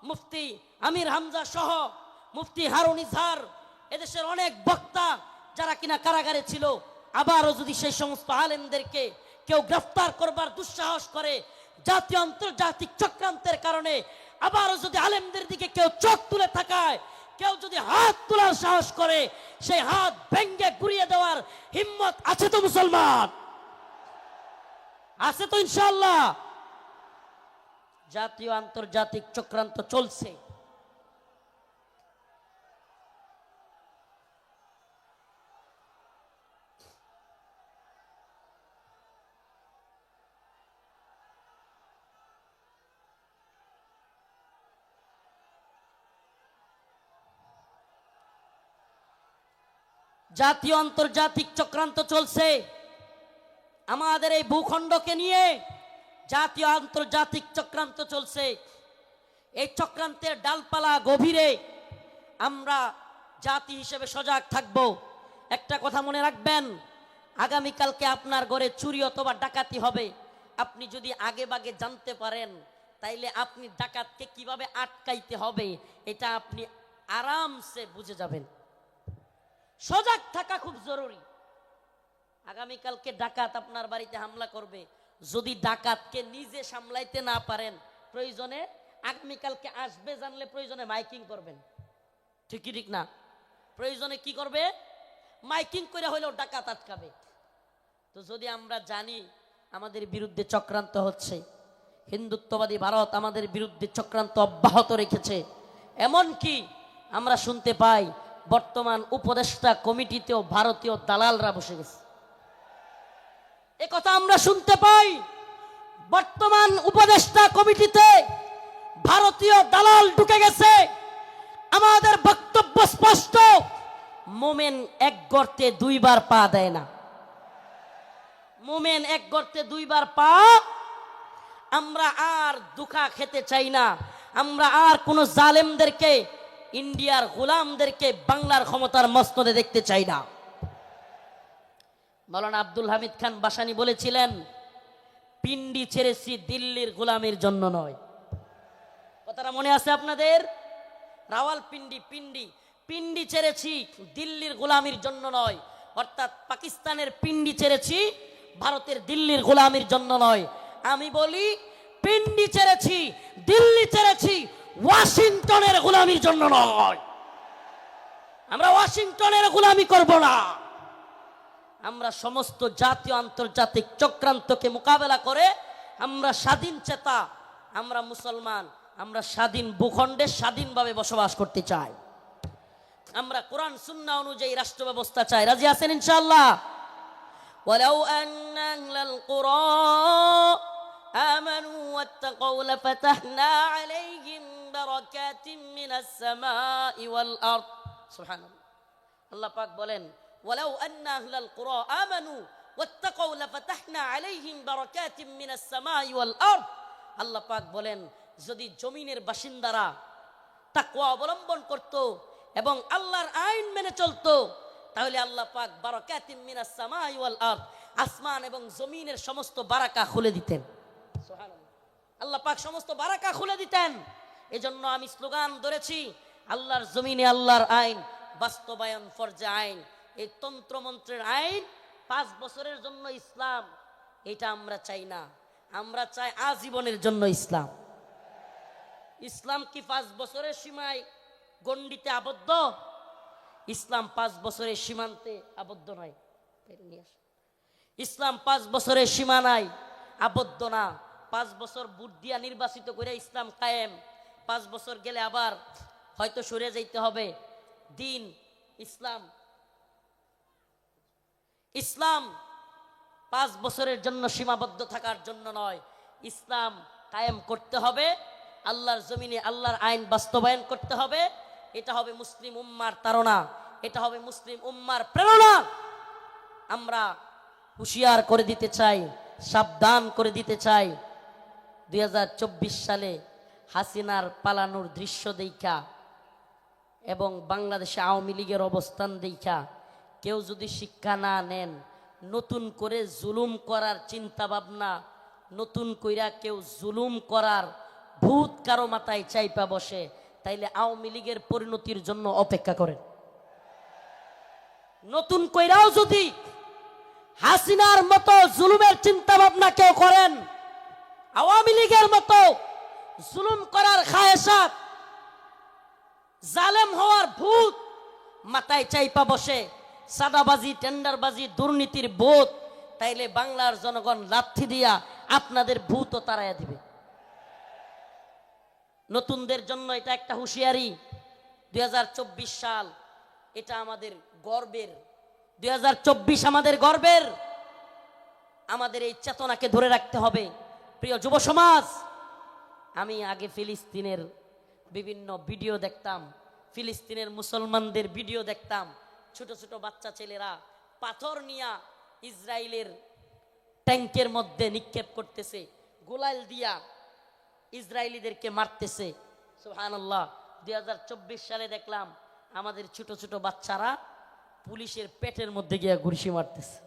Speaker 2: মুফতি আমির হামজা সহ, মুফতি হারুন ইজহার, এদেশের অনেক বক্তা যারা কিনা কারাগারে ছিল, আবারও যদি সেই সমস্ত আলেমদেরকে কেউ গ্রেফতার করবার দুঃসাহস করে জাতীয় আন্তর্জাতিক চক্রান্তের কারণে, আবারও যদি আলেমদের দিকে কেউ চোখ তুলে তাকায়, কেউ যদি হাত তোলার সাহস করে, সেই হাত ভেঙ্গে গুড়িয়ে দেওয়ার হিম্মত আছে তো মুসলমান? আছে তো ইনশাআল্লাহ? জাতীয় আন্তর্জাতিক চক্রান্ত চলছে। জাতীয় আন্তর্জাতিক চক্রান্ত চলছে আমাদের এই ভূখণ্ডকে নিয়ে। জাতীয় আন্তর্জাতিক চক্রান্ত চলছে। এই চক্রান্তের ডালপালা গভীরে আমরা জাতি হিসেবে সজাগ থাকব। একটা কথা মনে রাখবেন, আগামীকালকে আপনার ঘরে চুরি অথবা ডাকাতি হবে। আপনি যদি আগে ভাগে জানতে পারেন, তাইলে আপনি ডাকাতকে কিভাবে আটকাইতে হবে এটা আপনি আরামসে বুঝে যাবেন। সজাগ থাকা খুব জরুরি। আগামীকালকে ডাকাত আপনার বাড়িতে হামলা করবে, যদি ডাকাতকে নিজে সামলাইতে না পারেন, প্রয়োজনে আগামীকালকে আসবে জানলে প্রয়োজনে মাইকিং করবেন। ঠিক ঠিক না? প্রয়োজনে কি করবে? মাইকিং করে হইলেও ডাকাত আটকাবে। তো যদি আমরা জানি আমাদের বিরুদ্ধে চক্রান্ত হচ্ছে, হিন্দুত্ববাদী ভারত আমাদের বিরুদ্ধে চক্রান্ত অব্যাহত রেখেছে, এমন কি আমরা শুনতে পাই বর্তমান উপদেষ্টা কমিটিতেও ভারতীয় দালালরা বসে গেছে। এ কথা আমরা শুনতে পাই, বর্তমান উপদেষ্টা কমিটিতে ভারতীয় দালাল ঢুকে গেছে। আমাদের বক্তব্য স্পষ্ট, মোমেন এক গর্তে দুইবার পা দেয় না। মোমেন এক গর্তে দুইবার পা। আমরা আর দুঃখা খেতে চাই না। আমরা আর কোন জালেমদেরকে, ইন্ডিয়ার গোলামদেরকে বাংলার ক্ষমতার মসনদে দেখতে চাই না। মাওলানা আব্দুল হামিদ খান বাসানী বলেছিলেন, পিন্ডি ছেড়েছি দিল্লির গোলামের জন্য নয়। কথাটা মনে আছে আপনাদের? রাওয়ালপিন্ডি পিন্ডি, পিন্ডি ছেড়েছি দিল্লির গোলামির জন্য নয়। অর্থাৎ পাকিস্তানের পিন্ডি ছেড়েছি, ভারতের দিল্লির গোলামির জন্য নয়। আমি বলি, পিন্ডি ছেড়েছি, দিল্লি ছেড়েছি, ওয়াশিংটনের গোলামির জন্য নয়। আমরা ওয়াশিংটনের গোলামি করব না। আমরা সমস্ত জাতীয় আন্তর্জাতিক চক্রান্তকে মোকাবেলা করে আমরা স্বাধীন চেতা, আমরা মুসলমান, আমরা স্বাধীন ভূখণ্ডে স্বাধীনভাবে বসবাস করতে চাই। আমরা কোরআন সুন্নাহ অনুযায়ী রাষ্ট্র ব্যবস্থা চাই। রাজি আছেন ইনশাআল্লাহ? ওয়ালাউ আন্না আহলাল কুরা আমানু ওয়াত্তাকাউ লাফাতাহনা আলাইহিম বারাকাতিম মিনাস সামাই ওয়াল আরদ। সুবহানাল্লাহ। আল্লাহ পাক বলেন, ওয়ালাউ আন্না আহলাল কুরা আমানু ওয়াত্তাকাউ লাফাতাহনা আলাইহিম বারাকাতিম মিনাস সামাই ওয়াল আরদ। আল্লাহ পাক বলেন, যদি জমিনের বাসিন্দারা তাকওয়া অবলম্বন করত এবং আল্লাহর আইন মেনে চলতো, তাহলে আল্লাহ পাক বারাকাতিম মিনাস সামাই ওয়াল আরদ, আসমান এবং জমিনের সমস্ত বারাকা খুলে দিতেন। সুবহানাল্লাহ। আল্লাহ পাক সমস্ত বারাকা খুলে দিতেন। এজন্য আমি স্লোগান ধরেছি, আল্লাহর জমিনে আল্লাহর আইন বাস্তবায়ন ফরজে আইন। এই তন্ত্রমন্ত্রের আইন 5 বছরের জন্য ইসলাম, এটা আমরা চাই না। আমরা চাই আজীবনের জন্য ইসলাম। ইসলাম কি 5 বছরের সীমায় গণ্ডিতে আবদ্ধ? ইসলাম 5 বছরের সীমান্তে আবদ্ধ নয়। ইসলাম 5 বছরের সীমানায় আবদ্ধ না। 5 বছর ভোট দিয়া নির্বাচিত করে ইসলাম কায়েম। 5 বছর গেলে আবার হয়তো সরে যাইতে হবে। দিন ইসলাম 5 বছরের জন্য সীমাবদ্ধ থাকার জন্য নয়, ইসলাম কায়েম করতে হবে। আল্লাহর জমিনে আল্লাহর আইন বাস্তবায়ন করতে হবে। এটা হবে মুসলিম উম্মার তাড়না, এটা হবে মুসলিম উম্মার প্রেরণা। আমরা হুঁশিয়ার করে দিতে চাই, সাবধান করে দিতে চাই। 2024 সালে হাসিনার পালানোর দৃশ্য দেখা এবং বাংলাদেশে আওয়ামী লীগের অবস্থান দেখা কেউ যদি শিক্ষা না নেন, নতুন করে জুলুম করার চিন্তা ভাবনা, নতুন কইরা কেউ জুলুম করার ভূত কারো মাথায় চাইপা বসে, তাইলে আওয়ামী লীগের পরিণতির জন্য অপেক্ষা করেন। নতুন কইরাও যদি হাসিনার মতো জুলুমের চিন্তা ভাবনা কেউ করেন, আওয়ামী লীগের মতো জুলুম করার খায়েশাত, জালেম হওয়ার ভূত মাথায় চাইপা বসে, সাদাবাজি, টেন্ডারবাজি, দুর্নীতির বোধ, তাইলে বাংলার জনগণ লাথি দিয়া আপনাদের ভূতও তাড়াইয়া দিবে। নতুনদের জন্য এটা একটা হুঁশিয়ারি। 2024 সাল এটা আমাদের গর্বের। 2024 আমাদের গর্বের। আমাদের এই চেতনাকে ধরে রাখতে হবে। প্রিয় যুব সমাজ, আমি আগে ফিলিস্তিনের বিভিন্ন ভিডিও দেখতাম, ফিলিস্তিনের মুসলমানদের ভিডিও দেখতাম। ছোট ছোট বাচ্চা ছেলেরা পাথর নিয়া ইসরায়েলের ট্যাঙ্কের মধ্যে নিক্ষেপ করতেছে, গোলাল দিয়া ইসরায়েলিদেরকে মারতেছে। সুবহানাল্লাহ। 2024 সালে দেখলাম আমাদের ছোট ছোট বাচ্চারা পুলিশের পেটের মধ্যে গিয়া ঘুষি মারতেছে।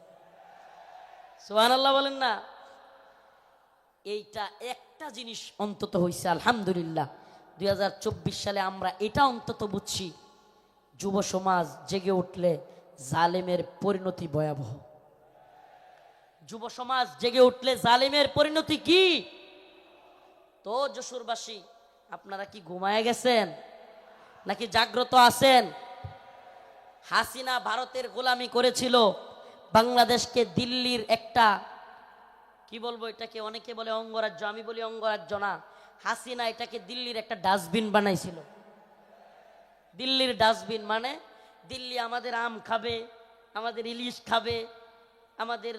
Speaker 2: সুবহানাল্লাহ বলেন না? এইটা একটা জিনিস অন্তত হইছে, আলহামদুলিল্লাহ। 2024 সালে আমরা এটা অন্তত বুঝছি, যুব সমাজ জেগে উঠলে জালেমের পরিণতি ভয়াবহ। যুব সমাজ জেগে উঠলে জালেমের পরিণতি কি? তো যশোরবাসী, আপনারা কি ঘুমায় গেছেন নাকি জাগ্রত আছেন? হাসিনা ভারতের গোলামি করেছিল, বাংলাদেশকে দিল্লির একটা, কি বলবো এটাকে, অনেকে বলে অঙ্গরাজ্য, আমি বলি অঙ্গরাজ্য না। হাসিনা এটাকে দিল্লির একটা ডাস্টবিন বানাইছিল। দিল্লির ডাস্টবিন মানে দিল্লি আমাদের আম খাবে, আমাদের ইলিশ খাবে, আমাদের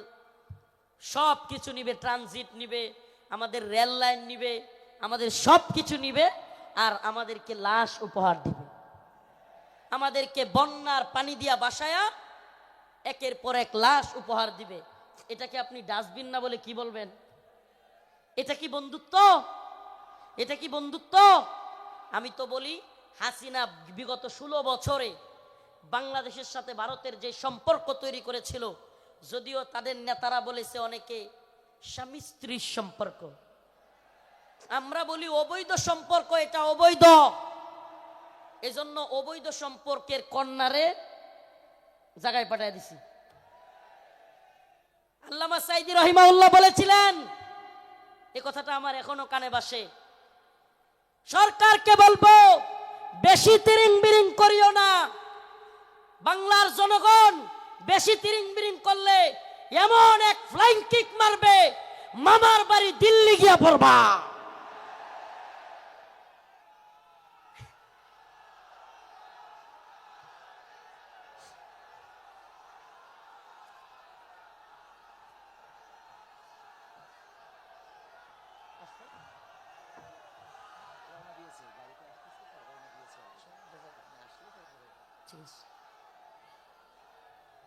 Speaker 2: সব কিছু নিবে, ট্রানজিট নিবে, আমাদের রেল লাইন নিবে, আমাদের সব কিছু নিবে, আর আমাদেরকে লাশ উপহার দিবে। আমাদেরকে বন্যার পানি দিয়া বাসায়া একের পর এক লাশ উপহার দিবে। এটাকে আপনি ডাস্টবিন না বলে কি বলবেন? এটা কি বন্ধুত্ব? এটা কি বন্ধুত্ব? আমি তো বলি, হাসিনা বিগত 16 বছরে বাংলাদেশের সাথে ভারতের যে সম্পর্ক তৈরি করেছিল, যদিও তাদের নেতারা বলেছে অনেকে স্বামী স্ত্রীর সম্পর্ক, আমরা বলি অবৈধ সম্পর্ক, এটা অবৈধ। এজন্য অবৈধ সম্পর্কের কন্যারে জায়গায় পাঠিয়ে দিছি। আল্লামা সাইদি রহিমাহুল্লাহ বলেছিলেন, এই কথাটা আমার এখনো কানে বাসে, সরকারকে বলবো বেশি তিরিং বিরিং করিও না। বাংলার জনগণ বেশি তিরিং বিরিং করলে এমন এক ফ্লাইং কিক মারবে, মামার বাড়ি দিল্লি গিয়া পড়বা।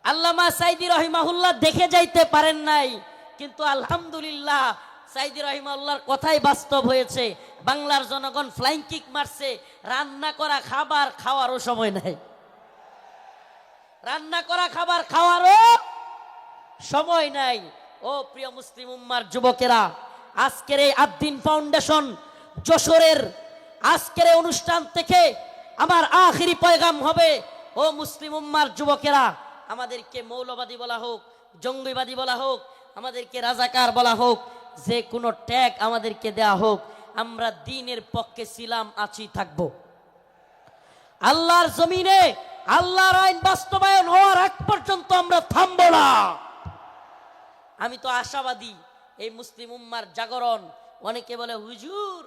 Speaker 2: আল্লামা সাইদি রহিমাহুল্লাহ দেখে যাইতে পারেন নাই, কিন্তু আলহামদুলিল্লাহ সাইদি রহিমাহুল্লাহর কথাই বাস্তব হয়েছে। বাংলার জনগণ ফ্লাইং কিক মারছে, রান্না করা খাবার খাওয়ারও সময় নাই। রান্না করা খাবার খাওয়ারও সময় নাই। ও প্রিয় মুসলিম উম্মার যুবকেরা, আজকের এই আদ্দিন ফাউন্ডেশন যশোরের আজকের এই অনুষ্ঠান থেকে আমার আখিরি পয়গাম হবে, ও মুসলিম উম্মার যুবকেরা, আমাদেরকে মৌলবাদী বলা হোক, জঙ্গিবাদী বলা হোক, আমাদেরকে রাজাকার বলা হোক, যে কোনো ট্যাগ আমাদেরকে দেয়া হোক, আমরা দ্বীনের পক্ষে ছিলাম, আছি, থাকবো। আল্লাহর জমিনে আল্লাহর আইন বাস্তবায়ন হওয়ার আগ পর্যন্ত আমরা থামবো না। আমি তো আশাবাদী এই মুসলিম উম্মার জাগরণ। অনেকে বলে হুজুর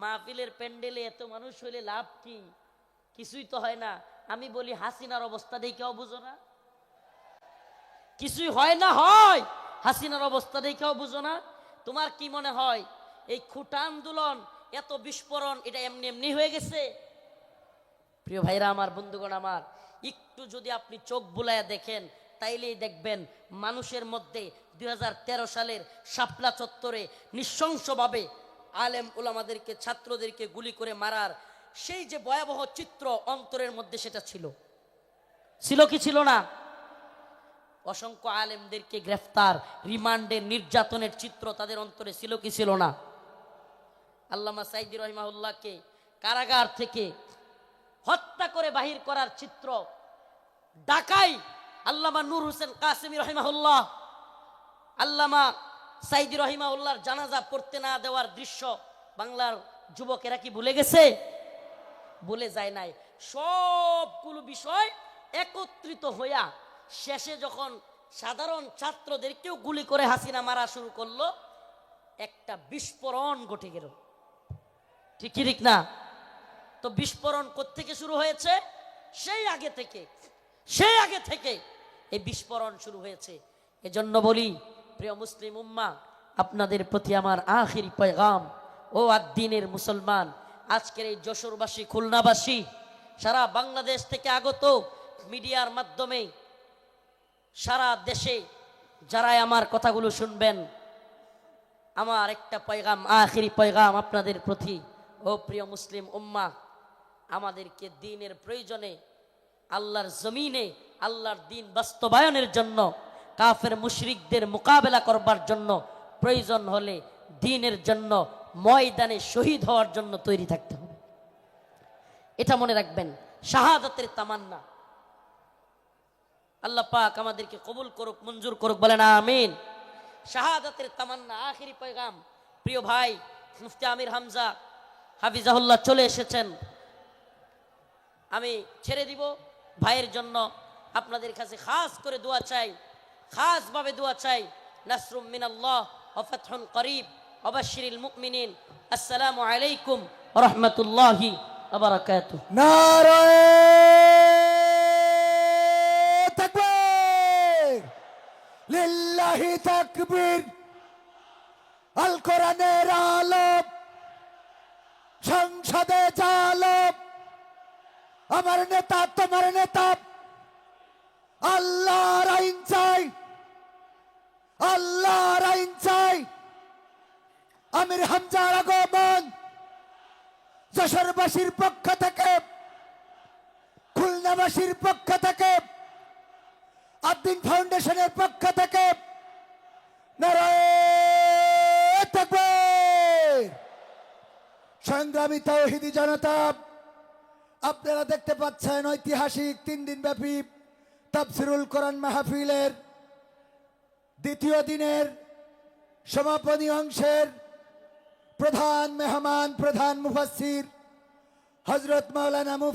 Speaker 2: মাহফিলের প্যান্ডেলে এত মানুষ হইলে লাভ কি, কিছুই তো হয় না। আমি বলি হাসিনার অবস্থা দেখেও বুঝো না? কিছুই হয় না, হয় হাসিনার অবস্থা দেখেও বুঝো না? তোমার কি মনে হয় এই খুঁটা আন্দোলন এত বিস্ফোরণ এটা এমনি এমনি হয়ে গেছে? প্রিয় ভাইরা আমার, বন্ধুগণ আমার, একটু যদি আপনি চোখ বুলাইয়া দেখেন তাইলেই দেখবেন মানুষের মধ্যে 2013 সালের শাপলা চত্বরে নৃশংসভাবে আলেম উলামাদেরকে, ছাত্রদেরকে গুলি করে মারার সেই যে ভয়াবহ চিত্র অন্তরের মধ্যে সেটা ছিল কি ছিল না? অসংখ্য আলেমদেরকে গ্রেফতার, রিমান্ডে, নির্যাতনের চিত্র তাদের অন্তরে ছিল কি ছিল না? আল্লামা সাইদি রহিমাহুল্লাহকে কারাগার থেকে হত্যা করে বাহির করার চিত্র, ঢাকাই আল্লামা নূর হোসেন কাসেমি রহিমাহুল্লাহ, আল্লামা সাইদি রহিমাহুল্লাহর জানাজা পড়তে না দেওয়ার দৃশ্য বাংলার যুবকেরা কি ভুলে গেছে? ভুলে যায় নাই। সবগুলো বিষয় একত্রিত হইয়া শেষে যখন সাধারণ ছাত্রদেরকেও গুলি করে হাসিনা মারা শুরু করলো, একটা বিস্ফোরণ ঘটে গেল। ঠিক না? তো বিস্ফোরণ কোত্থেকে শুরু হয়েছে? সেই আগে থেকে এই বিস্ফোরণ শুরু হয়েছে। এজন্য বলি প্রিয় মুসলিম উম্মাহ, আপনাদের প্রতি আমার আখিরি পয়গাম, ও আদ্দিনের মুসলমান, আজকের এই যশোরবাসী, খুলনাবাসী, সারা বাংলাদেশ থেকে আগত মিডিয়ার মাধ্যমে সারা দেশে যারাই আমার কথাগুলো শুনবেন, আমার একটা পয়গাম, আখিরি পয়গাম আপনাদের প্রতি। ও প্রিয় মুসলিম উম্মাহ, আমাদেরকে দ্বীনের প্রয়োজনে, আল্লাহর জমিনে আল্লাহর দ্বীন বাস্তবায়নের জন্য, কাফের মুশরিকদের মোকাবেলা করবার জন্য, প্রয়োজন হলে দ্বীনের জন্য ময়দানে শহীদ হওয়ার জন্য তৈরি থাকতে হবে। এটা মনে রাখবেন, শাহাদাতের তামান্না। আল্লাহ পাক আমাদেরকে কবুল করুক, মঞ্জুর করুক, বলেন আমিন। শাহাদাতের তামান্না, আখিরি পয়গাম। প্রিয় ভাই মুফতি আমির হামজা হাফিজাহুল্লাহ চলে এসেছেন। আমি ছেড়ে দিব ভাইয়ের জন্য। আপনাদের কাছে খাস করে দোয়া চাই, খাসভাবে দোয়া চাই। নাসরুম মিনাল্লাহ ওয়া ফাতহুন করিব ওয়া বাশশিরিল মুমিনিন। আসসালামু আলাইকুম ওয়া রাহমাতুল্লাহি ওয়া বারাকাতুহু।
Speaker 5: নারায়ে তাকবীর, লিল্লাহি তাকবীর। আল কোরআনের আলো, সংসদে জালো, আমার নেতা তোমার নেতা। আল্লাহর আইন চাই, আল্লাহর আইন চাই। আমির হামজার আগমন যশোরবাসীর পক্ষ থেকে, খুলনাবাসীর পক্ষ থেকে, আদ্দিন ফাউন্ডেশনের পক্ষ থেকে নারায়ে তাকবীর। সংগ্রামী তাওহীদি জনতা, আপনারা দেখতে পাচ্ছেন ঐতিহাসিক 3 দিন ব্যাপী তাফসিরুল কোরআন মাহফিলের দ্বিতীয় দিনের সমাপনী অংশের প্রধান মেহমান, প্রধান মুফাসসির হযরত মাওলানা মুফতি